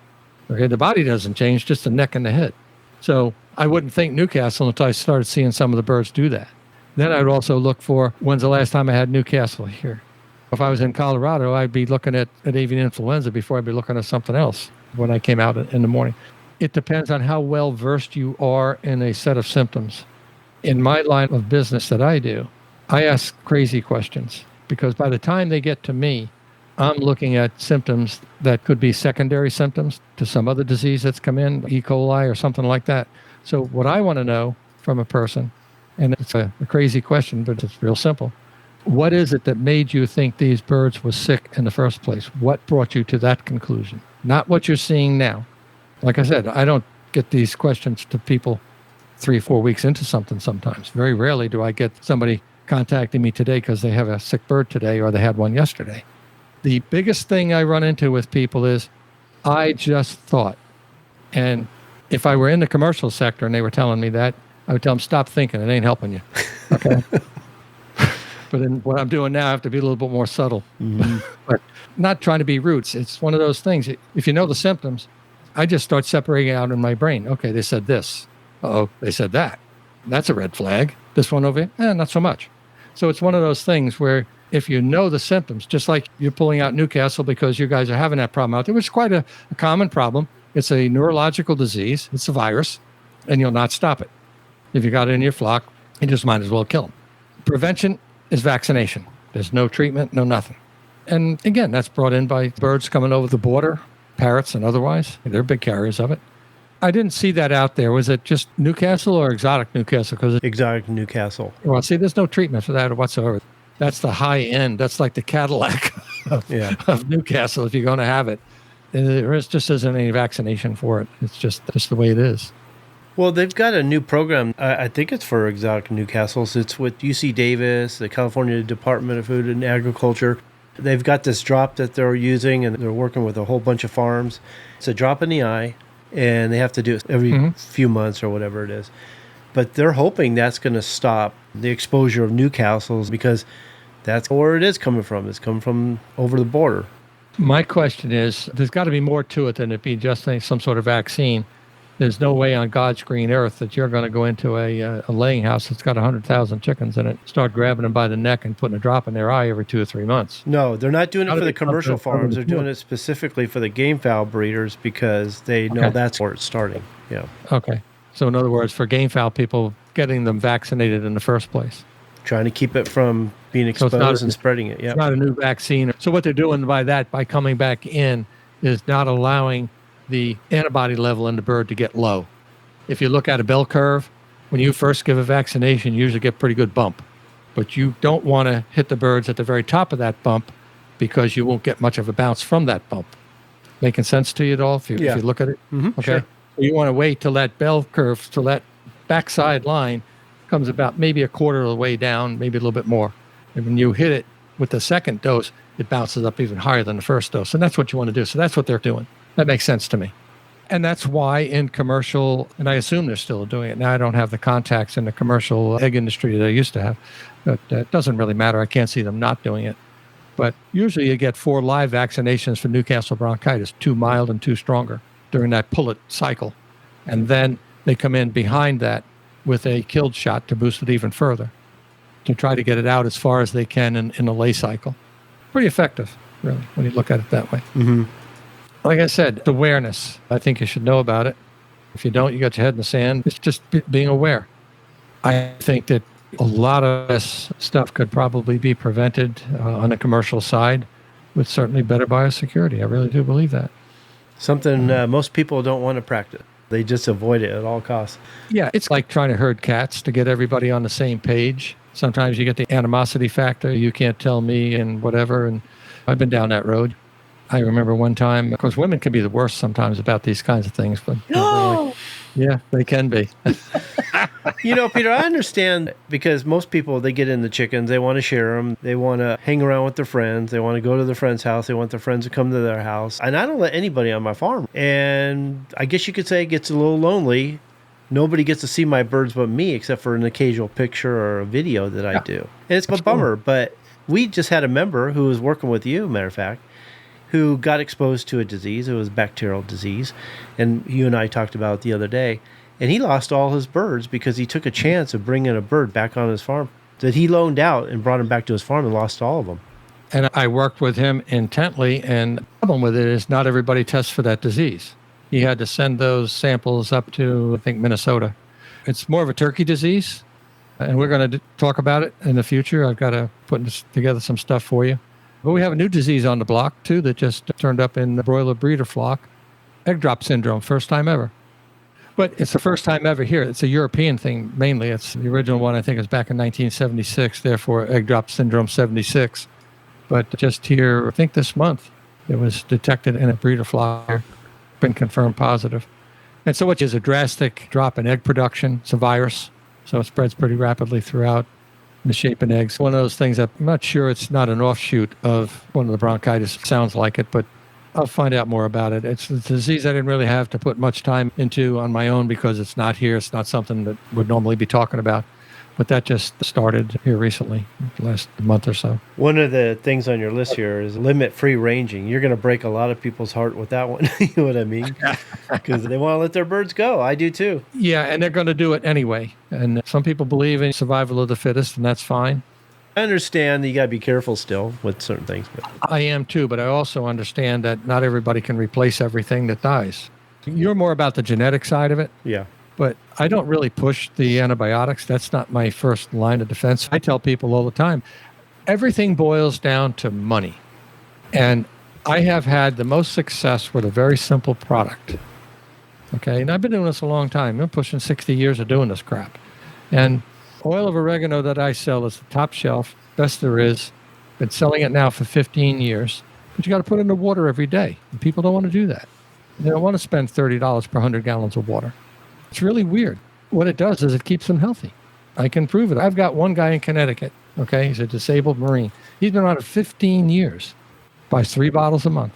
Okay, the body doesn't change, just the neck and the head. So I wouldn't think Newcastle until I started seeing some of the birds do that. Then I'd also look for when's the last time I had Newcastle here. If I was in Colorado, I'd be looking at avian influenza before I'd be looking at something else when I came out in the morning. It depends on how well versed you are in a set of symptoms. In my line of business that I do, I ask crazy questions because by the time they get to me, I'm looking at symptoms that could be secondary symptoms to some other disease that's come in, E. coli or something like that. So what I want to know from a person, and it's a crazy question, but it's real simple. What is it that made you think these birds were sick in the first place? What brought you to that conclusion? Not what you're seeing now. Like I said, I don't get these questions to people 3-4 weeks into something sometimes. Very rarely do I get somebody contacting me today because they have a sick bird today or they had one yesterday. The biggest thing I run into with people is, I just thought. And if I were in the commercial sector and they were telling me that, I would tell them, stop thinking. It ain't helping you. Okay. But then what I'm doing now, I have to be a little bit more subtle. But not trying to be rude. It's one of those things. If you know the symptoms, I just start separating out in my brain. Okay, they said this. Uh-oh, they said that. That's a red flag. This one over here, not so much. So it's one of those things where if you know the symptoms, just like you're pulling out Newcastle because you guys are having that problem out there, which is quite a common problem. It's a neurological disease. It's a virus, and you'll not stop it. If you got it in your flock, you just might as well kill them. Prevention is vaccination. There's no treatment, no nothing. And again, that's brought in by birds coming over the border, parrots and otherwise. They're big carriers of it. I didn't see that out there. Was it just Newcastle or exotic Newcastle? Exotic Newcastle. Well, see, there's no treatment for that whatsoever. That's the high end. That's like the Cadillac of Newcastle if you're going to have it. There just isn't any vaccination for it. It's just the way it is. Well, they've got a new program. I think it's for exotic Newcastles. It's with UC Davis, the California Department of Food and Agriculture. They've got this drop that they're using, and they're working with a whole bunch of farms. It's a drop in the eye, and they have to do it every few months or whatever it is. But they're hoping that's going to stop the exposure of Newcastles because that's where it is coming from. It's coming from over the border. My question is, there's got to be more to it than it be just some sort of vaccine. There's no way on God's green earth that you're going to go into a laying house that's got 100,000 chickens in it, start grabbing them by the neck and putting a drop in their eye every 2 or 3 months. No, they're not doing it for the commercial farms. They're doing it specifically for the gamefowl breeders because they know that's where it's starting. Yeah. Okay. So in other words, for gamefowl people, getting them vaccinated in the first place. Trying to keep it from being exposed and spreading it. Yeah. It's not a new vaccine. So what they're doing by coming back in, is not allowing the antibody level in the bird to get low. If you look at a bell curve, when you first give a vaccination, you usually get a pretty good bump. But you don't want to hit the birds at the very top of that bump because you won't get much of a bounce from that bump. Making sense to you at all if you look at it? Mm-hmm, okay. Sure. So you want to wait till that bell curve, till that backside line comes about maybe a quarter of the way down, maybe a little bit more. And when you hit it with the second dose, it bounces up even higher than the first dose. And that's what you want to do. So that's what they're doing. That makes sense to me. And that's why in commercial, and I assume they're still doing it. Now I don't have the contacts in the commercial egg industry that I used to have, but it doesn't really matter. I can't see them not doing it. But usually you get 4 live vaccinations for Newcastle bronchitis, 2 mild and 2 stronger during that pullet cycle. And then they come in behind that with a killed shot to boost it even further to try to get it out as far as they can in the lay cycle. Pretty effective, really, when you look at it that way. Mm-hmm. Like I said, awareness. I think you should know about it. If you don't, you got your head in the sand. It's just being aware. I think that a lot of this stuff could probably be prevented on the commercial side with certainly better biosecurity. I really do believe that. Something most people don't want to practice. They just avoid it at all costs. Yeah, it's like trying to herd cats to get everybody on the same page. Sometimes you get the animosity factor. You can't tell me and whatever. And I've been down that road. I remember one time, of course, women can be the worst sometimes about these kinds of things. But No! Yeah, they can be. Peter, I understand because most people, they get in the chickens, they want to share them, they want to hang around with their friends, they want to go to their friend's house, they want their friends to come to their house. And I don't let anybody on my farm. And I guess you could say it gets a little lonely. Nobody gets to see my birds but me, except for an occasional picture or a video that I do. And it's a bummer, but we just had a member who was working with you, matter of fact, who got exposed to a disease. It was a bacterial disease. And you and I talked about it the other day. And he lost all his birds because he took a chance of bringing a bird back on his farm that he loaned out and brought him back to his farm and lost all of them. And I worked with him intently. And the problem with it is not everybody tests for that disease. He had to send those samples up to, I think, Minnesota. It's more of a turkey disease. And we're going to talk about it in the future. I've got to put together some stuff for you. But we have a new disease on the block, too, that just turned up in the broiler breeder flock. Egg drop syndrome, first time ever. But it's the first time ever here. It's a European thing, mainly. It's the original one, I think, is back in 1976, therefore egg drop syndrome 76. But just here, I think this month, it was detected in a breeder flock here, been confirmed positive. And so what is a drastic drop in egg production. It's a virus, so it spreads pretty rapidly throughout the shape of eggs. One of those things that I'm not sure it's not an offshoot of one of the bronchitis. Sounds like it, but I'll find out more about it. It's a disease I didn't really have to put much time into on my own because it's not here. It's not something that would normally be talking about. But that just started here recently, last month or so. One of the things on your list here is limit free ranging. You're going to break a lot of people's heart with that one. You know what I mean? Because they want to let their birds go. I do too. Yeah, and they're going to do it anyway. And some people believe in survival of the fittest, and that's fine. I understand that you got to be careful still with certain things. But I am too, but I also understand that not everybody can replace everything that dies. You're more about the genetic side of it. yeah. But I don't really push the antibiotics. That's not my first line of defense. I tell people all the time, everything boils down to money. And I have had the most success with a very simple product. Okay, and I've been doing this a long time. I'm pushing 60 years of doing this crap. And oil of oregano that I sell is the top shelf, best there is. Been selling it now for 15 years. But you got to put it in the water every day. And people don't want to do that. They don't want to spend $30 per 100 gallons of water. It's really weird. What it does is it keeps them healthy. I can prove it. I've got one guy in Connecticut, okay? He's a disabled Marine. He's been on it 15 years, buys 3 bottles a month.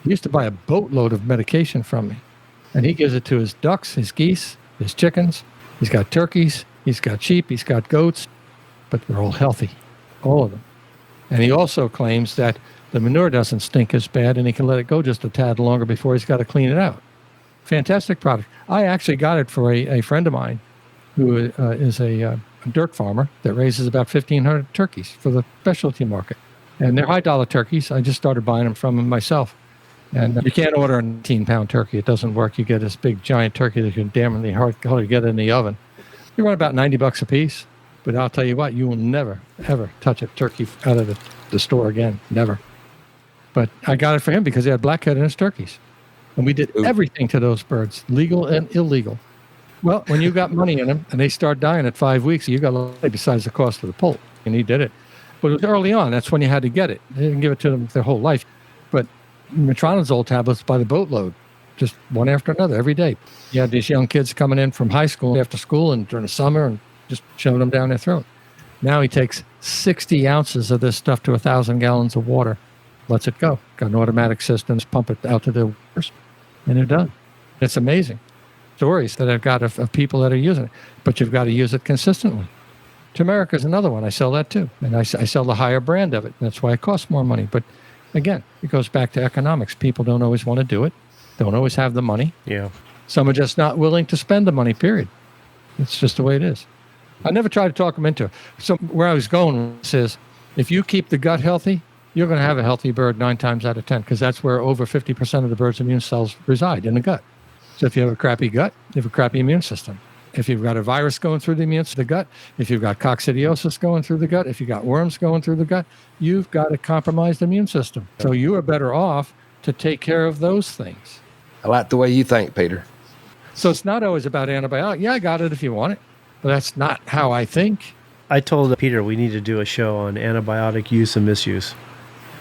He used to buy a boatload of medication from me, and he gives it to his ducks, his geese, his chickens. He's got turkeys, he's got sheep, he's got goats, but they're all healthy, all of them. And he also claims that the manure doesn't stink as bad, and he can let it go just a tad longer before he's got to clean it out. Fantastic product. I actually got it for a friend of mine who is a dirt farmer that raises about 1,500 turkeys for the specialty market. And they're high-dollar turkeys. I just started buying them from him myself. And you can't order a 19-pound turkey. It doesn't work. You get this big, giant turkey that you can damnly hard to get in the oven. You run about $90 a piece. But I'll tell you what, you will never, ever touch a turkey out of the store again. Never. But I got it for him because he had blackhead in his turkeys. And we did everything to those birds, legal and illegal. Well, when you got money in them and they start dying at 5 weeks, you got a lot besides the cost of the poult. And he did it. But it was early on. That's when you had to get it. They didn't give it to them their whole life. But metronidazole tablets by the boatload, just one after another every day. You had these young kids coming in from high school after school and during the summer and just shoving them down their throat. Now he takes 60 ounces of this stuff to 1,000 gallons of water, lets it go. Got an automatic system, pump it out to the waters, and they're done. It's amazing. Stories that I've got of people that are using it, but you've got to use it consistently. Turmeric is another one. I sell that too. And I sell the higher brand of it. That's why it costs more money. But again, it goes back to economics. People don't always want to do it. Don't always have the money. Yeah. Some are just not willing to spend the money, period. It's just the way it is. I never try to talk them into it. So where I was going is, if you keep the gut healthy, you're going to have a healthy bird 9 times out of 10, because that's where over 50% of the bird's immune cells reside, in the gut. So if you have a crappy gut, you have a crappy immune system. If you've got a virus going through the gut, if you've got coccidiosis going through the gut, if you've got worms going through the gut, you've got a compromised immune system. So you are better off to take care of those things. I like the way you think, Peter. So it's not always about antibiotic. Yeah, I got it if you want it, but that's not how I think. I told Peter we need to do a show on antibiotic use and misuse.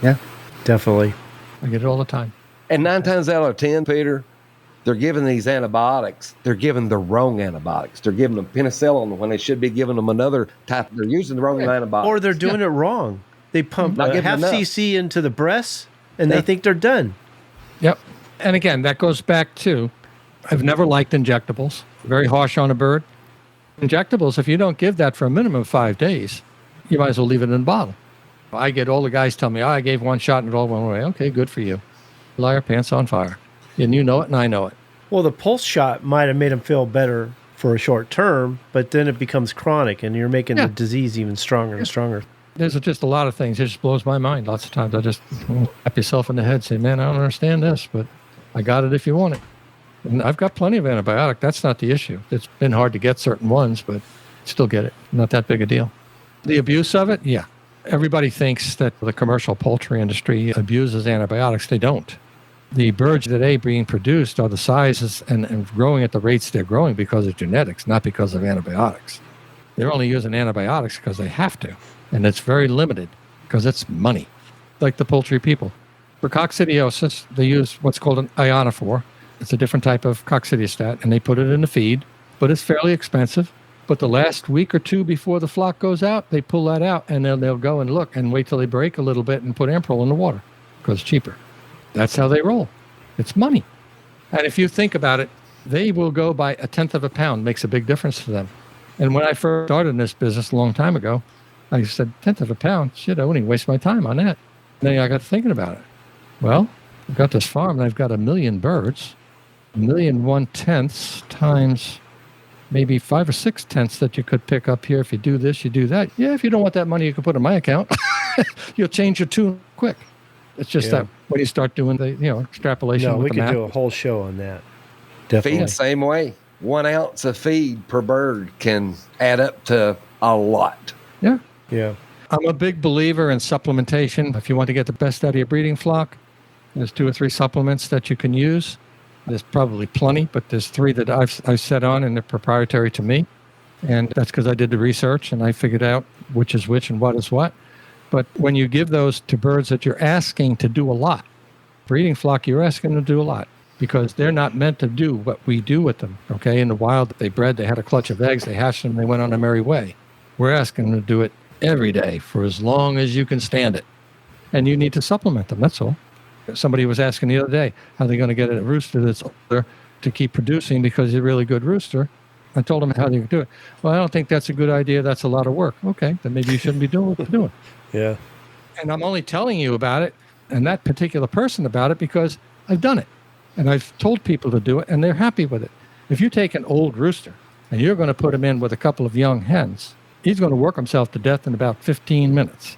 Yeah. Definitely. I get it all the time. And 9 times out of 10, Peter, they're giving these antibiotics. They're giving the wrong antibiotics. They're giving them penicillin when they should be giving them another type. They're using the wrong antibiotics. Or they're doing it wrong. They pump Not a giving half enough. cc into the breasts, and they think they're done. Yep. And again, that goes back to, I've never liked injectables. Very harsh on a bird. Injectables, if you don't give that for a minimum of 5 days, you might as well leave it in a bottle. I get all the guys tell me, I gave 1 shot and it all went away. Okay, good for you. Liar, pants on fire. And you know it and I know it. Well, the pulse shot might have made them feel better for a short term, but then it becomes chronic, and you're making the disease even stronger and stronger. There's just a lot of things. It just blows my mind. Lots of times I just tap yourself in the head, say, man, I don't understand this, but I got it if you want it. And I've got plenty of antibiotic. That's not the issue. It's been hard to get certain ones, but still get it. Not that big a deal. The abuse of it, yeah. Everybody thinks that the commercial poultry industry abuses antibiotics. They don't. The birds that are being produced are the sizes and growing at the rates they're growing because of genetics, not because of antibiotics. They're only using antibiotics because they have to. And it's very limited because it's money, like the poultry people. For coccidiosis, they use what's called an ionophore. It's a different type of coccidiostat, and they put it in the feed, but it's fairly expensive. But the last week or 2 before the flock goes out, they pull that out, and then they'll go and look and wait till they break a little bit and put Amprol in the water because it's cheaper. That's how they roll. It's money. And if you think about it, they will go by 1/10 of a pound. Makes a big difference to them. And when I first started in this business a long time ago, I said, 1/10 of a pound? Shit, I wouldn't even waste my time on that. And then I got thinking about it. Well, I've got this farm, and I've got 1 million birds. 1,000,001/10 times maybe 5 or 6/10 that you could pick up here. If you do this, you do that. Yeah, if you don't want that money, you can put it in my account. You'll change your tune quick. It's just that when you start doing the extrapolation. No, with we the could math. do a whole show on that. Feed Definitely. the same way. 1 ounce of feed per bird can add up to a lot. Yeah. Yeah. I'm a big believer in supplementation. If you want to get the best out of your breeding flock, there's 2 or 3 supplements that you can use. There's probably plenty, but there's 3 that I've set on, and they're proprietary to me. And that's because I did the research and I figured out which is which and what is what. But when you give those to birds that you're asking to do a lot, breeding flock, you're asking them to do a lot because they're not meant to do what we do with them. Okay. In the wild, they bred, they had a clutch of eggs, they hatched them, they went on their merry way. We're asking them to do it every day for as long as you can stand it. And you need to supplement them. That's all. Somebody was asking the other day, how are they going to get a rooster that's older to keep producing because he's a really good rooster? I told them how they could do it. Well, I don't think that's a good idea. That's a lot of work. Okay, then maybe you shouldn't be doing what you're doing. Yeah. And I'm only telling you about it and that particular person about it because I've done it. And I've told people to do it, and they're happy with it. If you take an old rooster and you're going to put him in with a couple of young hens, he's going to work himself to death in about 15 minutes.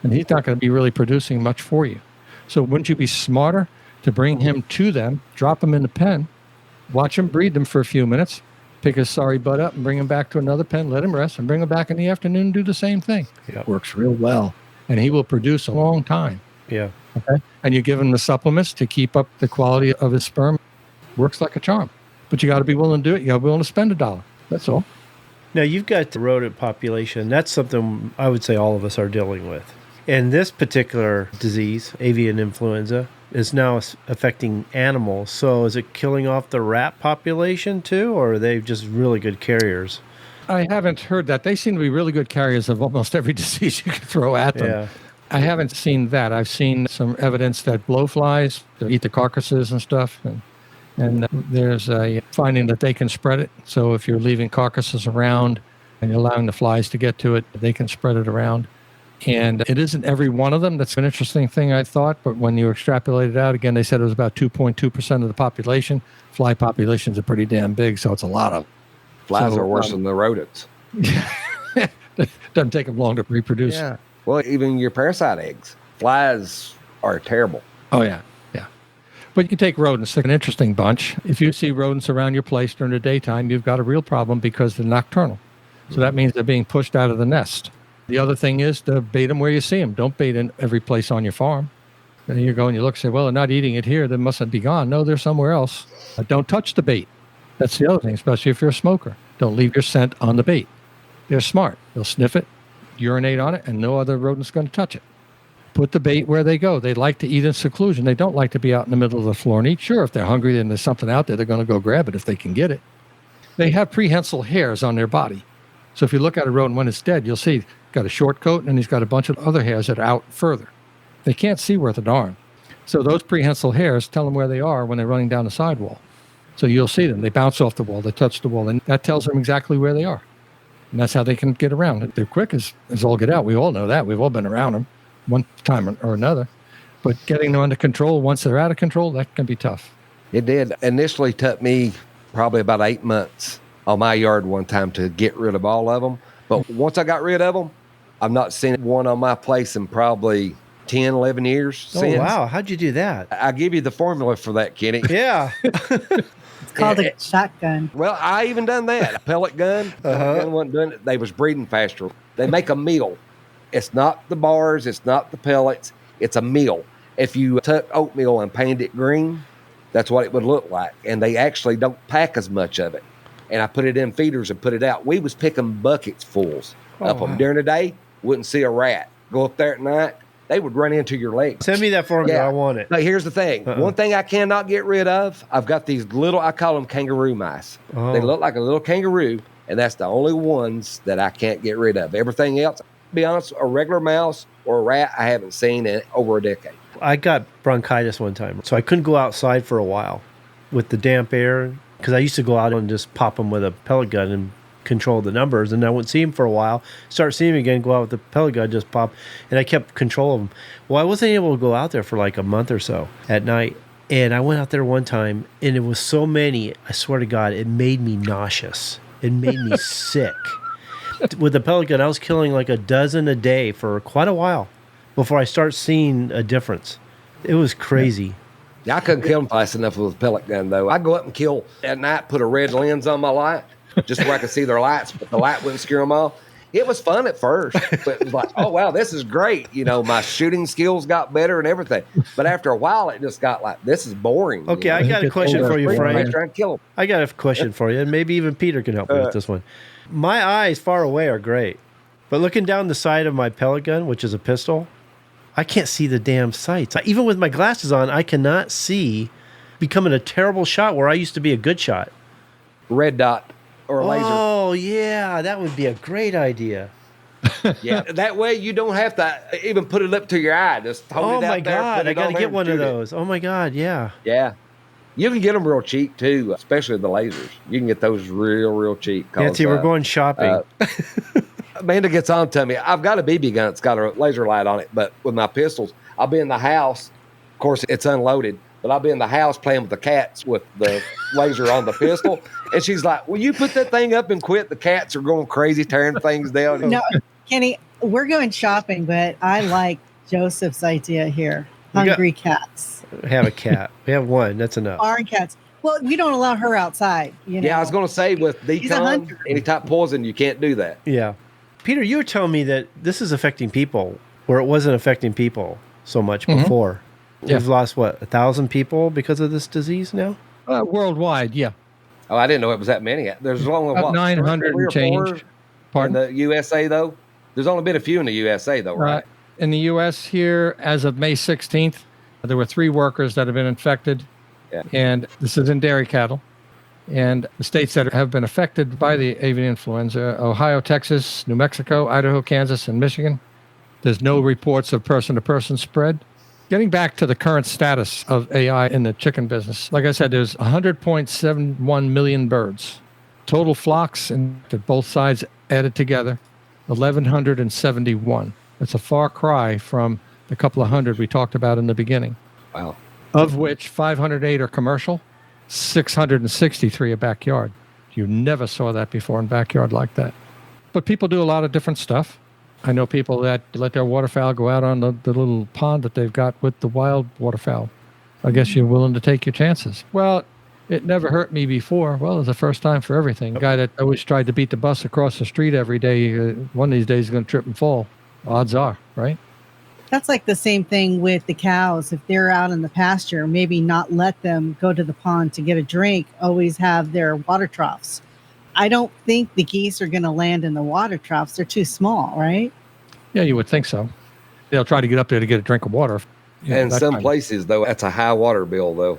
And he's not going to be really producing much for you. So wouldn't you be smarter to bring him to them, drop him in the pen, watch him breed them for a few minutes, pick his sorry butt up and bring him back to another pen, let him rest, and bring him back in the afternoon and do the same thing. Yep. Works real well. And he will produce a long time. Yeah. Okay. And you give him the supplements to keep up the quality of his sperm. Works like a charm. But you got to be willing to do it. You got to be willing to spend $1. That's all. Now, you've got the rodent population. That's something I would say all of us are dealing with. And this particular disease, avian influenza, is now affecting animals. So is it killing off the rat population too, or are they just really good carriers? I haven't heard that. They seem to be really good carriers of almost every disease you can throw at them. Yeah. I haven't seen that. I've seen some evidence that blowflies eat the carcasses and stuff. And there's a finding that they can spread it. So if you're leaving carcasses around and you're allowing the flies to get to it, they can spread it around. And it isn't every one of them. That's an interesting thing, I thought. But when you extrapolate it out, again, they said it was about 2.2% of the population. Fly populations are pretty damn big, so it's a lot of them. Flies So, are worse than the rodents. Doesn't take them long to reproduce. Yeah. Well, even your parasite eggs, flies are terrible. Oh, yeah. Yeah. But you can take rodents. They're an interesting bunch. If you see rodents around your place during the daytime, you've got a real problem because they're nocturnal. So that means they're being pushed out of the nest. The other thing is to bait them where you see them. Don't bait in every place on your farm. And you go and you look and say, well, they're not eating it here. They mustn't be gone. No, they're somewhere else. Don't touch the bait. That's the other thing, especially if you're a smoker. Don't leave your scent on the bait. They're smart. They'll sniff it, urinate on it, and no other rodent's going to touch it. Put the bait where they go. They like to eat in seclusion. They don't like to be out in the middle of the floor and eat. Sure, if they're hungry and there's something out there, they're going to go grab it if they can get it. They have prehensile hairs on their body. So if you look at a rodent when it's dead, you'll see got a short coat and he's got a bunch of other hairs that are out further. They can't see worth a darn. So those prehensile hairs tell them where they are when they're running down the sidewall. So you'll see them. They bounce off the wall. They touch the wall. And that tells them exactly where they are. And that's how they can get around. They're quick as all get out. We all know that. We've all been around them one time or another. But getting them under control, once they're out of control, that can be tough. It did. Initially took me probably about 8 months on my yard one time to get rid of all of them. But once I got rid of them, I've not seen one on my place in probably 10, 11 years Oh, since. wow. How'd you do that? I give you the formula for that, Kenny. Yeah. It's called a shotgun. Well, I even done that. A pellet gun. Pellet gun wasn't doing it. They was breeding faster. They make a meal. It's not the bars. It's not the pellets. It's a meal. If you took oatmeal and painted it green, that's what it would look like. And they actually don't pack as much of it. And I put it in feeders and put it out. We was picking buckets fulls up them. During the day, wouldn't see a rat. Go up there at night, they would run into your legs. Send me that formula. Yeah. I want it. But here's the thing. One thing I cannot get rid of, I've got these little, I call them kangaroo mice. They look like a little kangaroo, and that's the only ones that I can't get rid of. Everything else, to be honest, a regular mouse or a rat, I haven't seen in over a decade. I got bronchitis one time, so I couldn't go outside for a while with the damp air because I used to go out and just pop them with a pellet gun and control the numbers, and I wouldn't see them for a while. Start seeing them again, go out with the pellet gun, just pop, and I kept control of them. Well, I wasn't able to go out there for like a month or so at night, and I went out there one time, and it was so many, I swear to God, it made me nauseous. It made me sick. With the pellet gun, I was killing like a dozen a day for quite a while before I start seeing a difference. It was crazy. Yeah, I couldn't kill them fast enough with a pellet gun, though. I'd go up and kill at night, put a red lens on my light, just where I could see their lights, but the light wouldn't scare them off. It was fun at first, but it was like, oh, wow, this is great. You know, my shooting skills got better and everything. But after a while, it just got like, this is boring. Okay, you know? I got a question for you, Frank. Trying to kill them. I got a question for you, and maybe even Peter can help me with this one. My eyes far away are great, but looking down the side of my pellet gun, which is a pistol, I can't see the damn sights. Even with my glasses on, I cannot see, becoming a terrible shot where I used to be a good shot. Red dot or a laser. Oh, yeah, that would be a great idea. Yeah, that way you don't have to even put it up to your eye. Just hold it out there. God, I got to get one of those. Oh, my God, yeah. Yeah. You can get them real cheap, too, especially the lasers. You can get those real cheap. Nancy, we're going shopping. Amanda gets on to me. I've got a BB gun. It's got a laser light on it. But with my pistols, I'll be in the house. Of course, it's unloaded. But I'll be in the house playing with the cats with the laser on the pistol. And she's like, will you put that thing up and quit? The cats are going crazy, tearing things down. No, Kenny, we're going shopping, but I like Joseph's idea here. Hungry cats. Have a cat. We have one. That's enough. Barn cats. Well, we don't allow her outside. You know? Yeah, I was going to say with decon, any type of poison, you can't do that. Yeah. Peter, you were telling me that this is affecting people where it wasn't affecting people so much before. Yeah. We've lost, 1,000 people because of this disease now? Worldwide, yeah. Oh, I didn't know it was that many. There's only, About 900 and change. In the USA, though? There's only been a few in the USA, though, right? In the U.S. here, as of May 16th, there were 3 workers that have been infected. Yeah. And this is in dairy cattle. And the states that have been affected by the avian influenza, Ohio, Texas, New Mexico, Idaho, Kansas, and Michigan. There's no reports of person-to-person spread. Getting back to the current status of AI in the chicken business, like I said, there's 100.71 million birds. Total flocks, and both sides added together, 1,171. That's a far cry from the couple of hundred we talked about in the beginning. Wow. Of which 508 are commercial, 663 are backyard. You never saw that before in backyard like that. But people do a lot of different stuff. I know people that let their waterfowl go out on the little pond that they've got with the wild waterfowl. I guess you're willing to take your chances. Well, it never hurt me before. Well, it's the first time for everything. A guy that always tried to beat the bus across the street every day, one of these days is going to trip and fall. Odds are, right? That's like the same thing with the cows. If they're out in the pasture, maybe not let them go to the pond to get a drink, always have their water troughs. I don't think the geese are going to land in the water troughs. They're too small, right? Yeah, you would think so. They'll try to get up there to get a drink of water. And some places, though, that's a high water bill, though.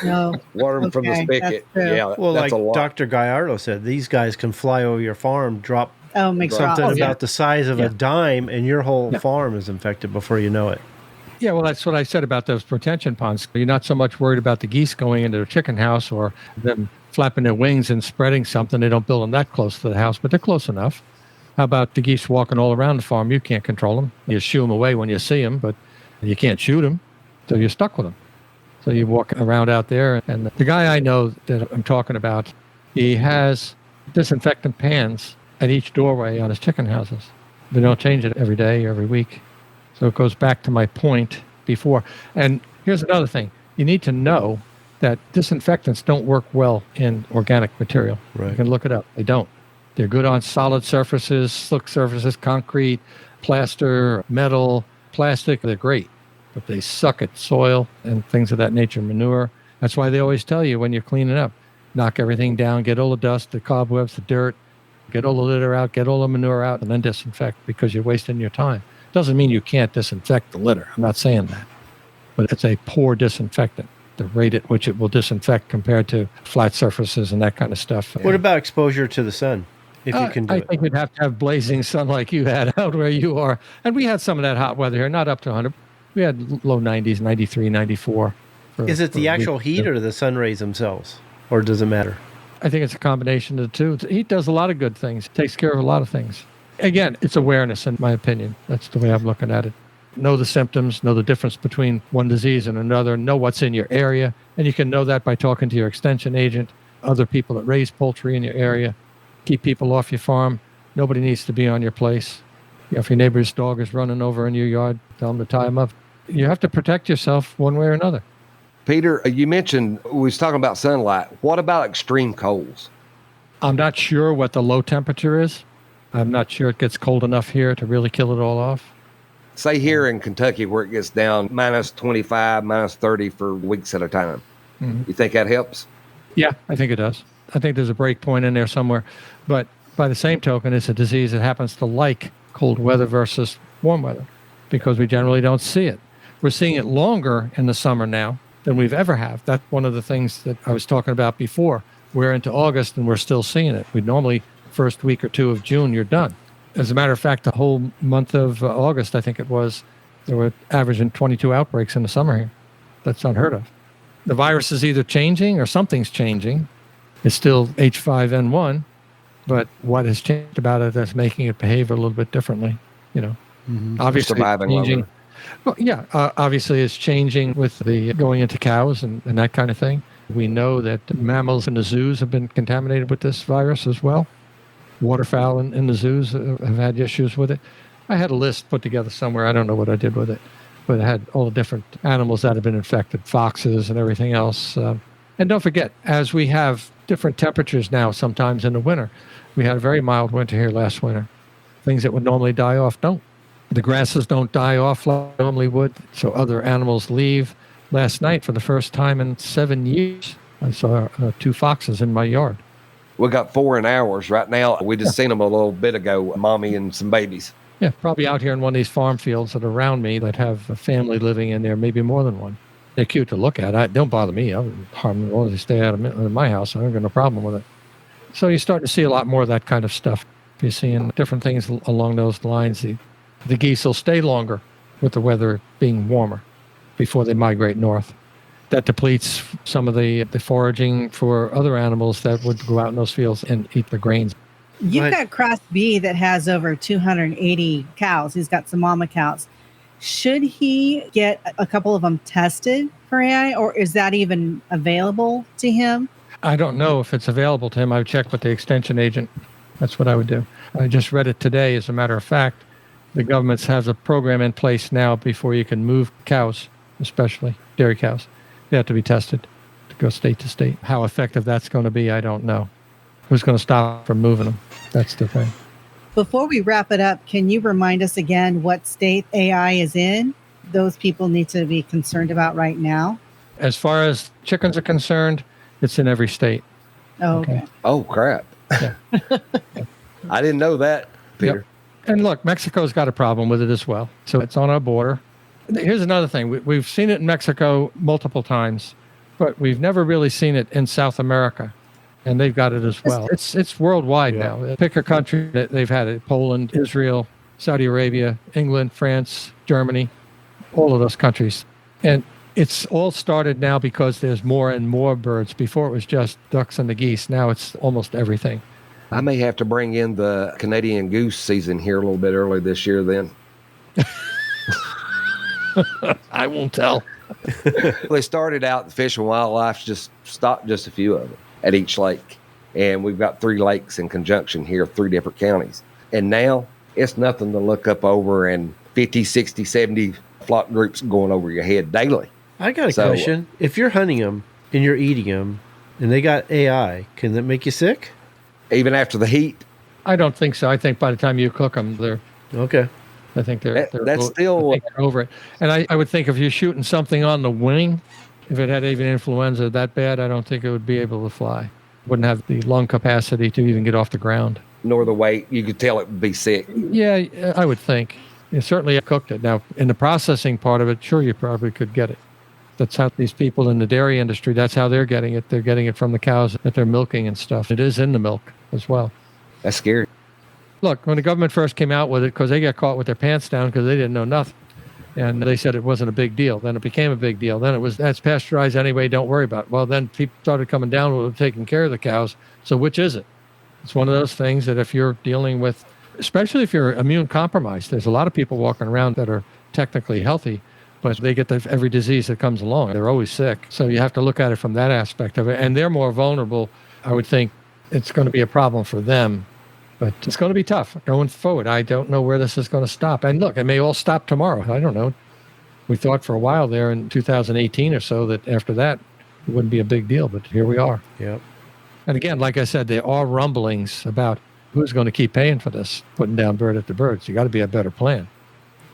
No. Water them from the spigot. Yeah, Well, that's like a lot. Dr. Gallardo said, these guys can fly over your farm, drop Make something troughs. about the size of Yeah. a dime, and your whole Yeah. farm is infected before you know it. Yeah, well, that's what I said about those retention ponds. You're not so much worried about the geese going into the chicken house or them flapping their wings and spreading something. They don't build them that close to the house, but they're close enough. How about the geese walking all around the farm? You can't control them. You shoo them away when you see them, but you can't shoot them, so you're stuck with them. So you walk around out there, and the guy I know that I'm talking about, he has disinfectant pans at each doorway on his chicken houses. They don't change it every day or every week. So it goes back to my point before. And here's another thing. You need to know that disinfectants don't work well in organic material. Right. You can look it up. They don't. They're good on solid surfaces, slick surfaces, concrete, plaster, metal, plastic. They're great. But they suck at soil and things of that nature, manure. That's why they always tell you when you're cleaning up, knock everything down, get all the dust, the cobwebs, the dirt, get all the litter out, get all the manure out, and then disinfect because you're wasting your time. Doesn't mean you can't disinfect the litter. I'm not saying that. But it's a poor disinfectant, the rate at which it will disinfect compared to flat surfaces and that kind of stuff. What about exposure to the sun, if you can do I it? think you'd have to have blazing sun like you had out where you are. And we had some of that hot weather here, not up to 100. We had low 90s, 93, 94. Is it the actual heat or the sun rays themselves? Or does it matter? I think it's a combination of the two. Heat does a lot of good things, takes care of a lot of things. Again, it's awareness, in my opinion. That's the way I'm looking at it. Know the symptoms, know the difference between one disease and another, know what's in your area. And you can know that by talking to your extension agent, other people that raise poultry in your area. Keep people off your farm. Nobody needs to be on your place. If your neighbor's dog is running over in your yard, tell them to tie him up. You have to protect yourself one way or another. Peter, you mentioned we was talking about sunlight. What about extreme colds? I'm not sure what the low temperature is. I'm not sure it gets cold enough here to really kill it all off. Say here in Kentucky where it gets down minus 25, minus 30 for weeks at a time. Mm-hmm. You think that helps? Yeah, I think it does. I think there's a break point in there somewhere. But by the same token, it's a disease that happens to like cold weather versus warm weather because we generally don't see it. We're seeing it longer in the summer now than we've ever have. That's one of the things that I was talking about before. We're into August and we're still seeing it. We normally, first week or two of June, you're done. As a matter of fact, the whole month of August, I think it was, there were averaging 22 outbreaks in the summer here. That's unheard of. The virus is either changing or something's changing. It's still H5N1, but what has changed about it that's making it behave a little bit differently, Obviously, Surviving changing. longer. Well, yeah, obviously it's changing with the going into cows and that kind of thing. We know that mammals in the zoos have been contaminated with this virus as well. Waterfowl in the zoos have had issues with it. I had a list put together somewhere. I don't know what I did with it, but it had all the different animals that have been infected, foxes and everything else. And don't forget, as we have different temperatures now, sometimes in the winter, we had a very mild winter here last winter. Things that would normally die off don't. The grasses don't die off like they normally would, so other animals leave. Last night, for the first time in 7 years, I saw 2 foxes in my yard. We got 4 in ours right now. We just seen them a little bit ago, a mommy and some babies. Yeah, probably out here in one of these farm fields that are around me that have a family living in there, maybe more than one. They're cute to look at. Don't bother me. I wouldn't harm them as long as they stay out of my house. I don't got no problem with it. So you're starting to see a lot more of that kind of stuff. You're seeing different things along those lines. The geese will stay longer with the weather being warmer before they migrate north. That depletes some of the foraging for other animals that would go out in those fields and eat the grains. You've got Cross B that has over 280 cows. He's got some mama cows. Should he get a couple of them tested for AI, or is that even available to him? I don't know if it's available to him. I've checked with the extension agent. That's what I would do. I just read it today. As a matter of fact, the government has a program in place now before you can move cows, especially dairy cows. They have to be tested to go state to state. How effective that's going to be, I don't know. Who's going to stop from moving them? That's the thing. Before we wrap it up, can you remind us again what state AI is in? Those people need to be concerned about right now. As far as chickens are concerned, it's in every state. Oh, okay. Oh, crap. Yeah. I didn't know that, Peter. Yep. And look, Mexico's got a problem with it as well. So it's on our border. Here's another thing. We've seen it in Mexico multiple times, but we've never really seen it in South America. And they've got it as well. It's worldwide now. Pick a country that they've had it. Poland, Israel, Saudi Arabia, England, France, Germany, all of those countries. And it's all started now because there's more and more birds. Before it was just ducks and the geese. Now it's almost everything. I may have to bring in the Canadian goose season here a little bit early this year then. I won't tell. They started out, the Fish and Wildlife just stopped just a few of them at each lake. And we've got 3 lakes in conjunction here, 3 different counties. And now it's nothing to look up over and 50, 60, 70 flock groups going over your head daily. I got a question. If you're hunting them and you're eating them and they got AI, can that make you sick? Even after the heat? I don't think so. I think by the time you cook them, they're okay. I think they're still they're over it. And I would think if you're shooting something on the wing, if it had avian influenza that bad, I don't think it would be able to fly. Wouldn't have the lung capacity to even get off the ground. Nor the weight. You could tell it would be sick. Yeah, I would think. Certainly I cooked it. Now, in the processing part of it, sure, you probably could get it. That's how these people in the dairy industry, that's how they're getting it. They're getting it from the cows that they're milking and stuff. It is in the milk as well. That's scary. Look, when the government first came out with it, because they got caught with their pants down because they didn't know nothing. And they said it wasn't a big deal. Then it became a big deal. Then it was, that's pasteurized anyway, don't worry about it. Well, then people started coming down with taking care of the cows. So which is it? It's one of those things that if you're dealing with, especially if you're immune compromised, there's a lot of people walking around that are technically healthy, but they get every disease that comes along. They're always sick. So you have to look at it from that aspect of it. And they're more vulnerable. I would think it's going to be a problem for them. But it's going to be tough going forward. I don't know where this is going to stop. And look, it may all stop tomorrow. I don't know. We thought for a while there in 2018 or so that after that, it wouldn't be a big deal. But here we are. Yep. And again, like I said, there are rumblings about who's going to keep paying for this, putting down bird after birds. You got to be a better plan.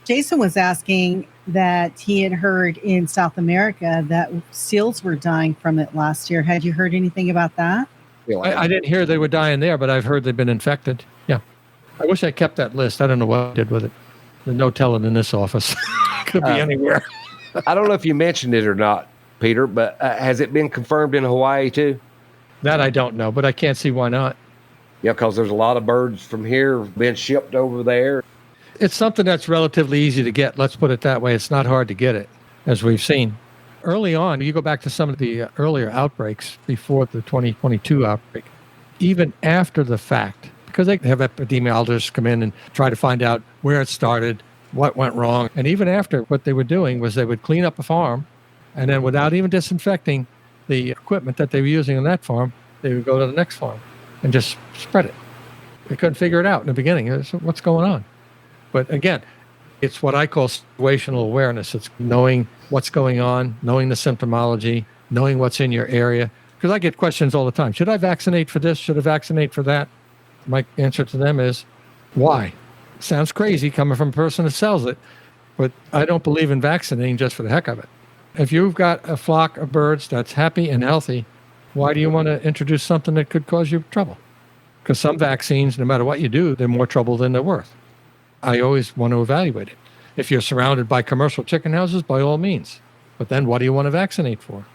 Jason was asking that he had heard in South America that seals were dying from it last year. Had you heard anything about that? I didn't hear they were dying there, but I've heard they've been infected. Yeah. I wish I kept that list. I don't know what I did with it. There's no telling in this office. Could be anywhere. I don't know if you mentioned it or not, Peter, but has it been confirmed in Hawaii too? That I don't know, but I can't see why not. Yeah, because there's a lot of birds from here being shipped over there. It's something that's relatively easy to get. Let's put it that way. It's not hard to get it, as we've seen. Early on, you go back to some of the earlier outbreaks before the 2022 outbreak, even after the fact, because they have epidemiologists come in and try to find out where it started, what went wrong. And even after, what they were doing was they would clean up a farm, and then without even disinfecting the equipment that they were using on that farm, they would go to the next farm and just spread it. They couldn't figure it out in the beginning. What's going on? But again, it's what I call situational awareness. It's knowing what's going on, knowing the symptomology, knowing what's in your area. Because I get questions all the time. Should I vaccinate for this? Should I vaccinate for that? My answer to them is, why? Sounds crazy coming from a person that sells it, but I don't believe in vaccinating just for the heck of it. If you've got a flock of birds that's happy and healthy, why do you want to introduce something that could cause you trouble? Because some vaccines, no matter what you do, they're more trouble than they're worth. I always want to evaluate it. If you're surrounded by commercial chicken houses, by all means. But then what do you want to vaccinate for?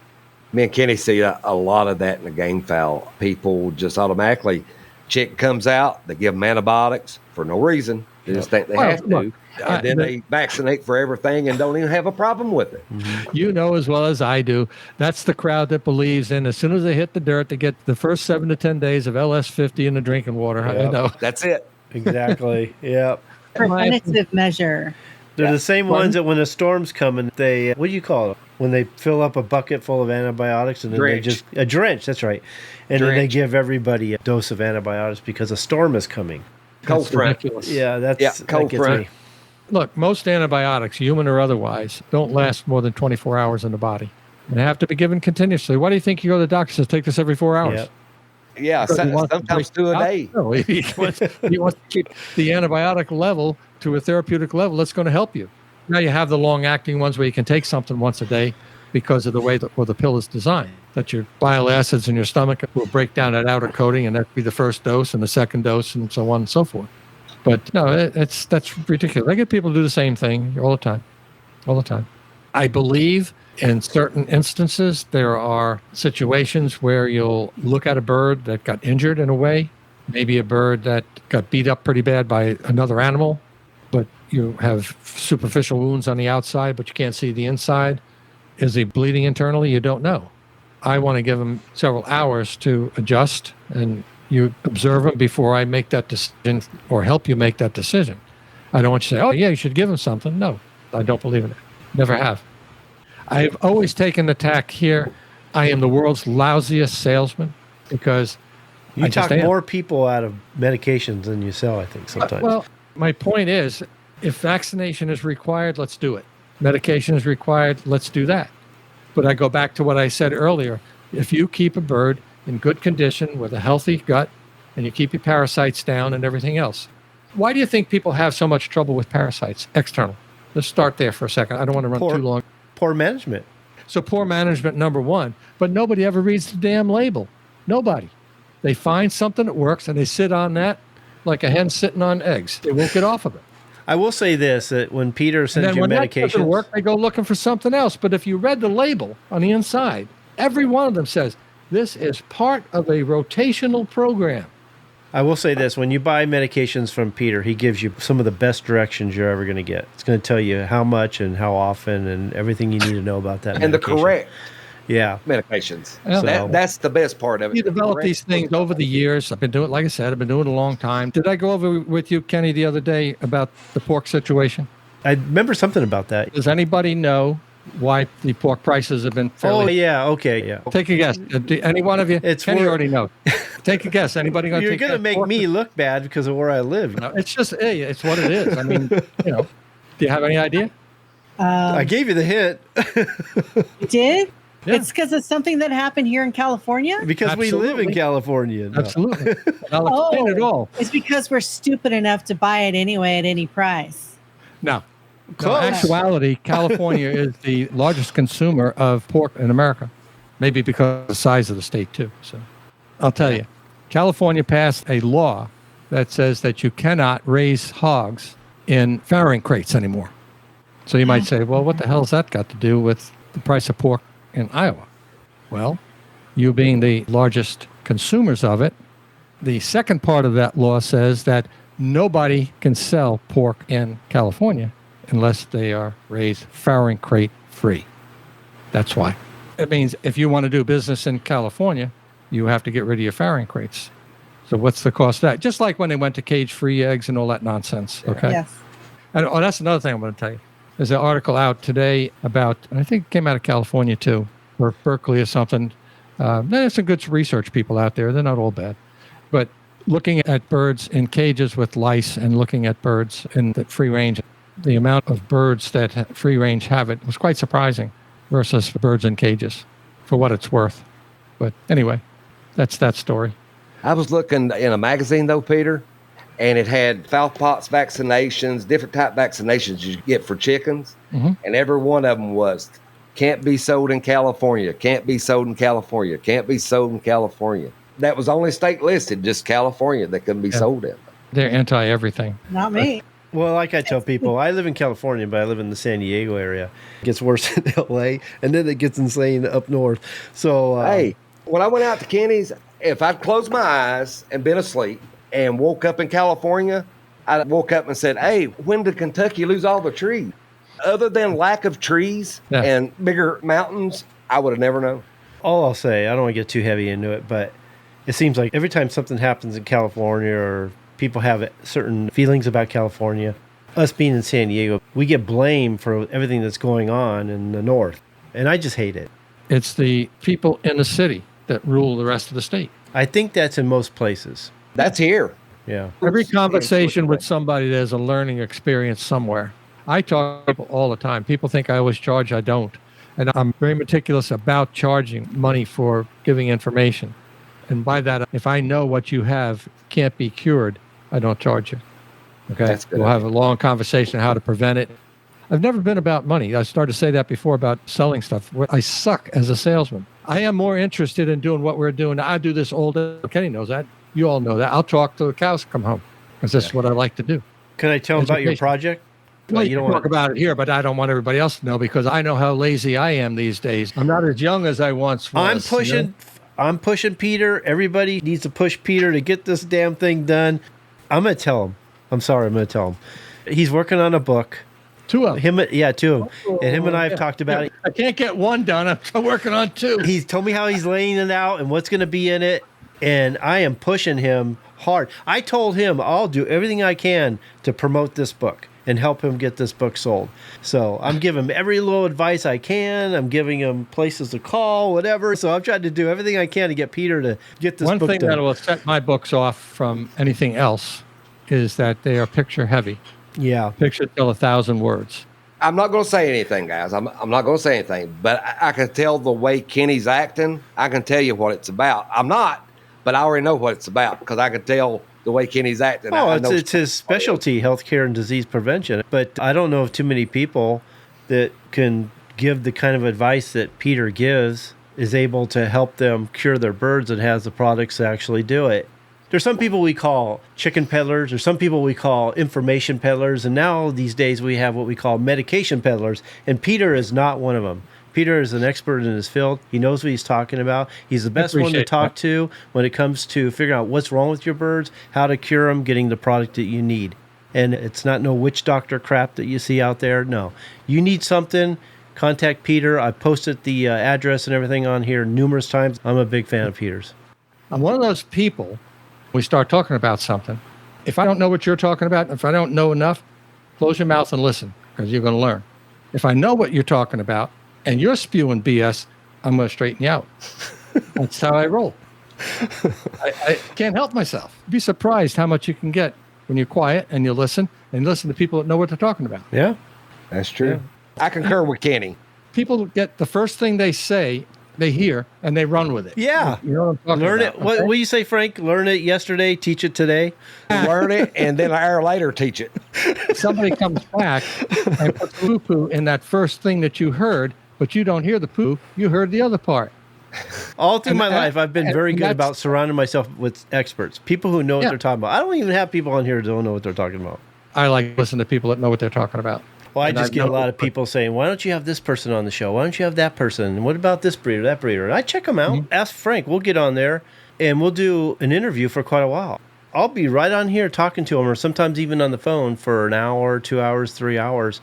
Me and Kenny see a lot of that in the gamefowl. People just automatically, chick comes out, they give them antibiotics for no reason. They just think they have to. And then they vaccinate for everything and don't even have a problem with it. Mm-hmm. You know as well as I do, that's the crowd that believes in as soon as they hit the dirt, they get the first 7 to 10 days of LS50 in the drinking water. Yep. I know. That's it. Exactly. Yep. Preventative measure. They're the same ones that when a storm's coming, they, what do you call it? When they fill up a bucket full of antibiotics and then they just, a drench, that's right. And then they give everybody a dose of antibiotics because a storm is coming. Cold front. Yeah, that gets me. Look, most antibiotics, human or otherwise, don't last more than 24 hours in the body. And they have to be given continuously. Why do you think you go to the doctor and says, take this every 4 hours? Yep. Yeah, sometimes 2 a day. No, he wants to keep the antibiotic level to a therapeutic level that's going to help you. Now you have the long-acting ones where you can take something once a day because of the way the pill is designed, that your bile acids in your stomach will break down that outer coating, and that'll be the first dose and the second dose and so on and so forth. But no, that's ridiculous. I get people do the same thing all the time. I believe in certain instances, there are situations where you'll look at a bird that got injured in a way, maybe a bird that got beat up pretty bad by another animal, but you have superficial wounds on the outside, but you can't see the inside. Is he bleeding internally? You don't know. I want to give him several hours to adjust, and you observe him before I make that decision or help you make that decision. I don't want you to say, oh, yeah, you should give him something. No, I don't believe in it. Never have. I've always taken the tack here. I am the world's lousiest salesman because you talk more people out of medications than you sell, I think, sometimes. Well, my point is, if vaccination is required, let's do it. Medication is required, let's do that. But I go back to what I said earlier. If you keep a bird in good condition with a healthy gut and you keep your parasites down and everything else, why do you think people have so much trouble with parasites external? Let's start there for a second. I don't want to run too long. Poor management. So poor management, number one. But nobody ever reads the damn label. Nobody. They find something that works and they sit on that like a hen sitting on eggs. They won't get off of it. I will say this, that when Peter sends you when medications, that doesn't work, they go looking for something else. But if you read the label on the inside, every one of them says, this is part of a rotational program. I will say this, when you buy medications from Peter, he gives you some of the best directions you're ever going to get. It's going to tell you how much and how often and everything you need to know about that and medication. The correct medications. Yeah. That's the best part of it. You develop these things over the years. I've been doing, like I said, I've been doing it a long time. Did I go over with you, Kenny, the other day about the pork situation? I remember something about that. Does anybody know why the pork prices have been fairly... Oh, yeah. Okay, yeah. Take a guess. Any one of you? Kenny already knows. Take a guess. Anybody going to take a guess? You're going to make me look bad because of where I live. No, it's just, hey, it's what it is. I mean, do you have any idea? I gave you the hint. You did? Yeah. It's because it's something that happened here in California? Because we live in California. No. Absolutely. I'll explain it all. It's because we're stupid enough to buy it anyway at any price. No. In actuality, California is the largest consumer of pork in America, maybe because of the size of the state, too. So I'll tell you, California passed a law that says that you cannot raise hogs in farrowing crates anymore. So you might say, well, what the hell's that got to do with the price of pork in Iowa? Well, you being the largest consumers of it, the second part of that law says that nobody can sell pork in California unless they are raised farrowing crate free. That's why. It means if you want to do business in California, you have to get rid of your farrowing crates. So what's the cost of that? Just like when they went to cage-free eggs and all that nonsense. Okay. Yes. And that's another thing I'm going to tell you. There's an article out today about, and I think it came out of California too, or Berkeley or something. There's some good research people out there. They're not all bad. But looking at birds in cages with lice and looking at birds in the free range, the amount of birds that free range have it was quite surprising versus birds in cages, for what it's worth. But anyway, that's that story. I was looking in a magazine, though, Peter, and it had fowlpox vaccinations, different type vaccinations you get for chickens. Mm-hmm. And every one of them was, can't be sold in California, can't be sold in California, can't be sold in California. That was only state listed, just California that couldn't be sold in. They're anti-everything. Not me. Well, like I tell people, I live in California, but I live in the San Diego area. It gets worse in L.A., and then it gets insane up north. So, hey, when I went out to Kenny's, if I'd closed my eyes and been asleep and woke up in California, I woke up and said, hey, when did Kentucky lose all the trees? Other than lack of trees and bigger mountains, I would have never known. All I'll say, I don't want to get too heavy into it, but it seems like every time something happens in California or people have certain feelings about California, Us being in San Diego, we get blamed for everything that's going on in the north. And I just hate it. It's the people in the city that rule the rest of the state. I think that's in most places. That's here. Yeah. Every conversation with somebody, there's a learning experience somewhere. I talk to people all the time. People think I always charge. I don't. And I'm very meticulous about charging money for giving information. And by that, if I know what you have can't be cured, I don't charge you. Okay? That's good. We'll have a long conversation on how to prevent it. I've never been about money. I started to say that before about selling stuff. I suck as a salesman. I am more interested in doing what we're doing. I do this all day. Kenny knows that. You all know that. I'll talk till the cows come home because this is what I like to do. Can I tell them about your Education. project? Well, you you don't can want talk about it here, but I don't want everybody else to know because I know how lazy I am these days. I'm not as young as I once was. I'm pushing Peter. Everybody needs to push Peter to get this damn thing done. I'm going to tell him. I'm sorry. I'm going to tell him. He's working on a book. Two of them. Two of them. And him and I have talked about it. I can't get one done. I'm working on two. He's told me how he's laying it out and what's going to be in it. And I am pushing him hard. I told him I'll do everything I can to promote this book and help him get this book sold. So I'm giving him every little advice I can. I'm giving him places to call, whatever. So I'm trying to do everything I can to get Peter to get this book done. One thing that will set my books off from anything else is that they are picture heavy. Yeah. Picture tell 1,000 words. I'm not going to say anything, guys. I'm not going to say anything. But I can tell the way Kenny's acting. I can tell you what it's about. I'm not, but I already know what it's about because I can tell the way Kenny's acting. Oh, it's his specialty, healthcare and disease prevention. But I don't know of too many people that can give the kind of advice that Peter gives, is able to help them cure their birds and has the products to actually do it. There's some people we call chicken peddlers, or some people we call information peddlers, and now these days we have what we call medication peddlers, and Peter is not one of them. Peter is an expert in his field. He knows what he's talking about. He's the best one to talk to when it comes to figuring out what's wrong with your birds, how to cure them, getting the product that you need. And it's not no witch doctor crap that you see out there. No. You need something, contact Peter. I posted the address and everything on here numerous times. I'm a big fan of Peter's. I'm one of those people, we start talking about something. If I don't know what you're talking about, if I don't know enough, close your mouth and listen because you're going to learn. If I know what you're talking about and you're spewing BS, I'm going to straighten you out. That's how I roll. I can't help myself. You'd be surprised how much you can get when you're quiet and you listen to people that know what they're talking about. Yeah, that's true. Yeah. I concur with Kenny. People get the first thing they say, they hear, and they run with it. Yeah. You know what I'm talking Learn about, it. What do you say, Frank? Learn it yesterday, teach it today. Learn it, and then an hour later, teach it. Somebody comes back and puts poo-poo in that first thing that you heard, but you don't hear the poo. You heard the other part. All through my life, I've been very good about surrounding myself with experts, people who know what they're talking about. I don't even have people on here who don't know what they're talking about. I like to listen to people that know what they're talking about. Well, I just get a lot of people saying, why don't you have this person on the show? Why don't you have that person? And what about this breeder, that breeder? And I check them out. Mm-hmm. Ask Frank. We'll get on there, and we'll do an interview for quite a while. I'll be right on here talking to them, or sometimes even on the phone for an hour, 2 hours, 3 hours,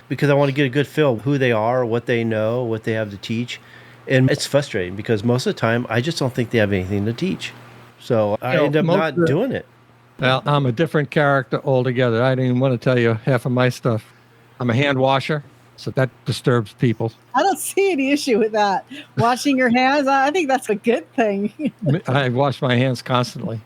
because I want to get a good feel of who they are, what they know, what they have to teach. And it's frustrating because most of the time, I just don't think they have anything to teach. So I end up not doing it. Well, I'm a different character altogether. I didn't even want to tell you half of my stuff. I'm a hand washer, so that disturbs people. I don't see any issue with that. Washing your hands, I think that's a good thing. I wash my hands constantly.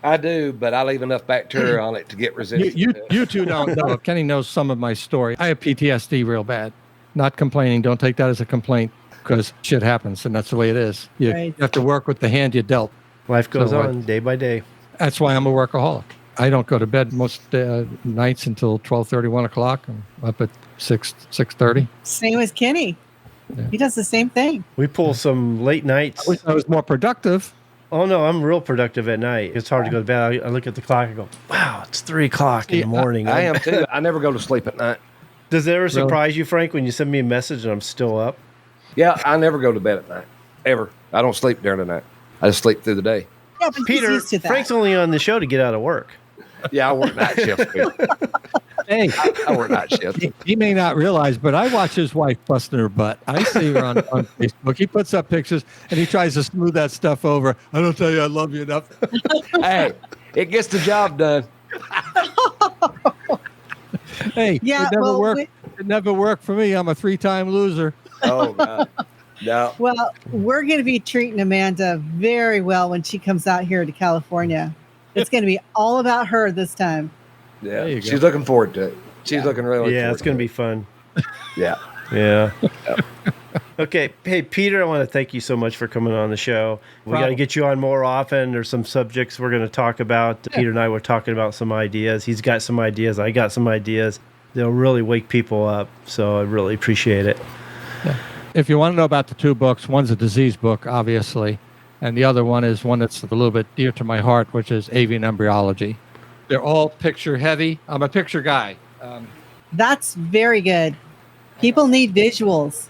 I do, but I leave enough bacteria on it to get resistant. You two don't know. Kenny knows some of my story. I have PTSD real bad. Not complaining. Don't take that as a complaint because shit happens, and that's the way it is. You have to work with the hand you dealt. Life goes on day by day. That's why I'm a workaholic. I don't go to bed most nights until 12:30, 1 o'clock. I'm up at 6:30. Same as Kenny. Yeah. He does the same thing. We pull some late nights. I wish I was more productive. Oh, no, I'm real productive at night. It's hard to go to bed. I look at the clock and go, wow, it's 3 o'clock in the morning. I am too. I never go to sleep at night. Does it ever surprise you, Frank, when you send me a message and I'm still up? Yeah, I never go to bed at night. Ever. I don't sleep during the night. I just sleep through the day. Yeah, but Peter, Frank's only on the show to get out of work. Yeah, I work night shift. Hey, I work night shift. He may not realize, but I watch his wife busting her butt. I see her on Facebook. He puts up pictures and he tries to smooth that stuff over. I don't tell you I love you enough. Hey, it gets the job done. Hey, Yeah, it never well, worked. It never worked for me. I'm a 3-time loser. Oh, God. No. Well, we're going to be treating Amanda very well when she comes out here to California. It's going to be all about her this time. Yeah. There you go. She's looking forward to it. She's looking really Yeah, forward it's going to be it. fun. Yeah. Yeah. Okay. Hey, Peter, I want to thank you so much for coming on the show. We got to get you on more often. There's some subjects we're going to talk about. Peter and I were talking about some ideas. He's got some ideas. I got some ideas. They'll really wake people up. So I really appreciate it. Yeah. If you want to know about the two books, one's a disease book, obviously, and the other one is one that's a little bit dear to my heart, which is avian embryology. They're all picture heavy. I'm a picture guy. That's very good. People need visuals.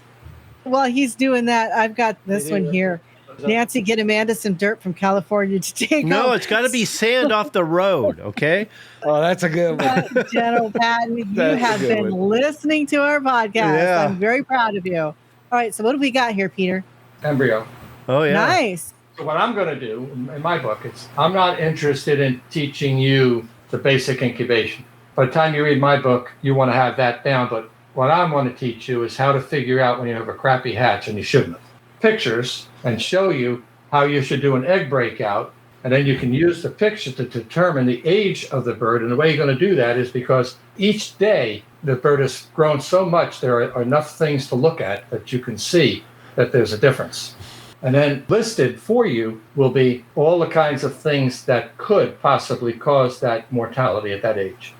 While he's doing that, I've got this one here. Nancy, get Amanda some dirt from California to take No, home. it's got to be sand off the road, okay? Oh, that's a good one. General Patton, you That's a have good been one. listening to our podcast. Yeah. I'm very proud of you. All right, so what do we got here, Peter? Embryo. Oh, yeah. Nice. So what I'm going to do in my book, I'm not interested in teaching you the basic incubation. By the time you read my book, you want to have that down. But what I want to teach you is how to figure out when you have a crappy hatch and you shouldn't have. Pictures and show you how you should do an egg breakout. And then you can use the picture to determine the age of the bird. And the way you're going to do that is because each day the bird has grown so much, there are enough things to look at that you can see that there's a difference. And then listed for you will be all the kinds of things that could possibly cause that mortality at that age.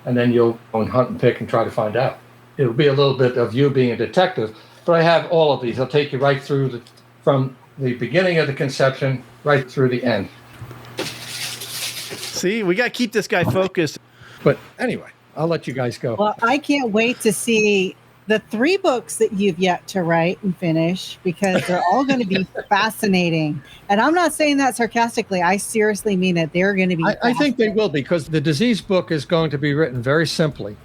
And then you'll go and hunt and pick and try to find out. It'll be a little bit of you being a detective, but I have all of these. I'll take you right through from the beginning of the conception right through the end. See, we got to keep this guy focused. But anyway, I'll let you guys go. Well, I can't wait to see the 3 books that you've yet to write and finish because they're all going to be fascinating. And I'm not saying that sarcastically. I seriously mean it. They're going to be I think they will, because the disease book is going to be written very simply.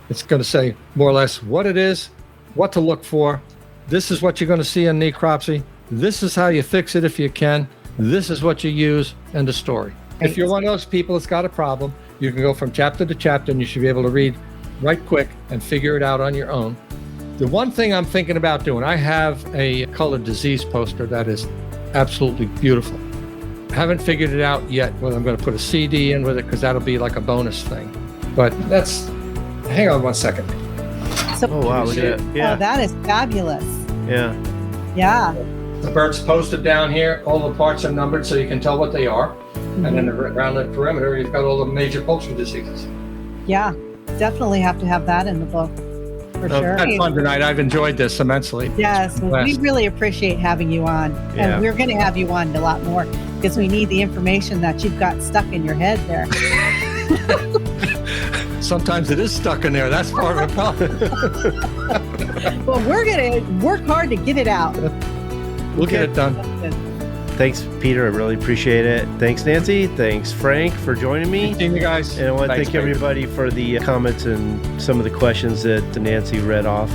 It's going to say more or less what it is, what to look for. This is what you're going to see in necropsy. This is how you fix it if you can. This is what you use, and the story. If you're one of those people that's got a problem, you can go from chapter to chapter and you should be able to read right quick and figure it out on your own. The one thing I'm thinking about doing, I have a colored disease poster that is absolutely beautiful. I haven't figured it out yet whether I'm going to put a CD in with it because that'll be like a bonus thing. But hang on one second. So, Oh, wow. Look at that. oh, Yeah. that is fabulous. Yeah. Yeah. The bird's posted down here. All the parts are numbered so you can tell what they are. And then around the perimeter, you've got all the major poultry diseases. Yeah. Definitely have to have that in the book for sure. Had fun tonight. I've enjoyed this immensely. Yes, well, we really appreciate having you on. Yeah. And we're going to have you on a lot more because we need the information that you've got stuck in your head there. Sometimes it is stuck in there. That's part of the problem. Well, we're going to work hard to get it out. We'll get it done. Thanks, Peter. I really appreciate it. Thanks, Nancy. Thanks, Frank, for joining me. Seeing you guys. And I want to Thanks, thank Peter. everybody for the comments and some of the questions that Nancy read off.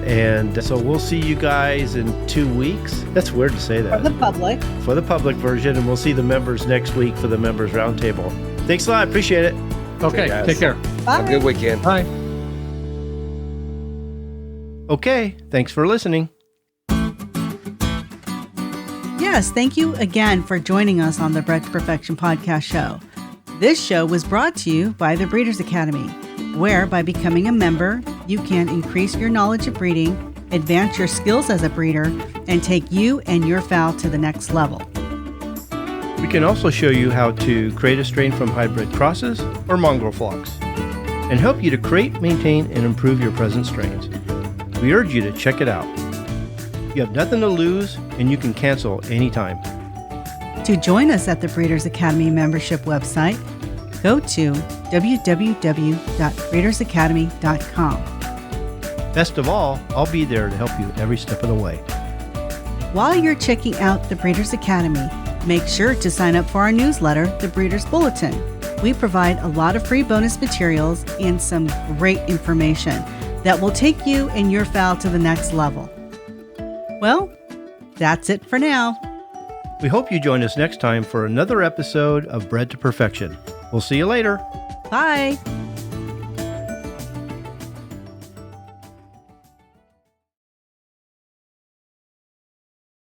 And so we'll see you guys in 2 weeks. That's weird to say For that. the public. For the public version. And we'll see the members next week for the members roundtable. Thanks a lot. Appreciate it. Okay, guys. take care. Bye. Have a good weekend. Bye. Okay. Thanks for listening. Yes, thank you again for joining us on the Bred to Perfection podcast show. This show was brought to you by the Breeders Academy, where by becoming a member, you can increase your knowledge of breeding, advance your skills as a breeder, and take you and your fowl to the next level. We can also show you how to create a strain from hybrid crosses or mongrel flocks and help you to create, maintain, and improve your present strains. We urge you to check it out. You have nothing to lose, and you can cancel anytime. To join us at the Breeders Academy membership website, go to www.breedersacademy.com. Best of all, I'll be there to help you every step of the way. While you're checking out the Breeders Academy, make sure to sign up for our newsletter, The Breeders Bulletin. We provide a lot of free bonus materials and some great information that will take you and your fowl to the next level. Well, that's it for now. We hope you join us next time for another episode of Bred to Perfection. We'll see you later. Bye.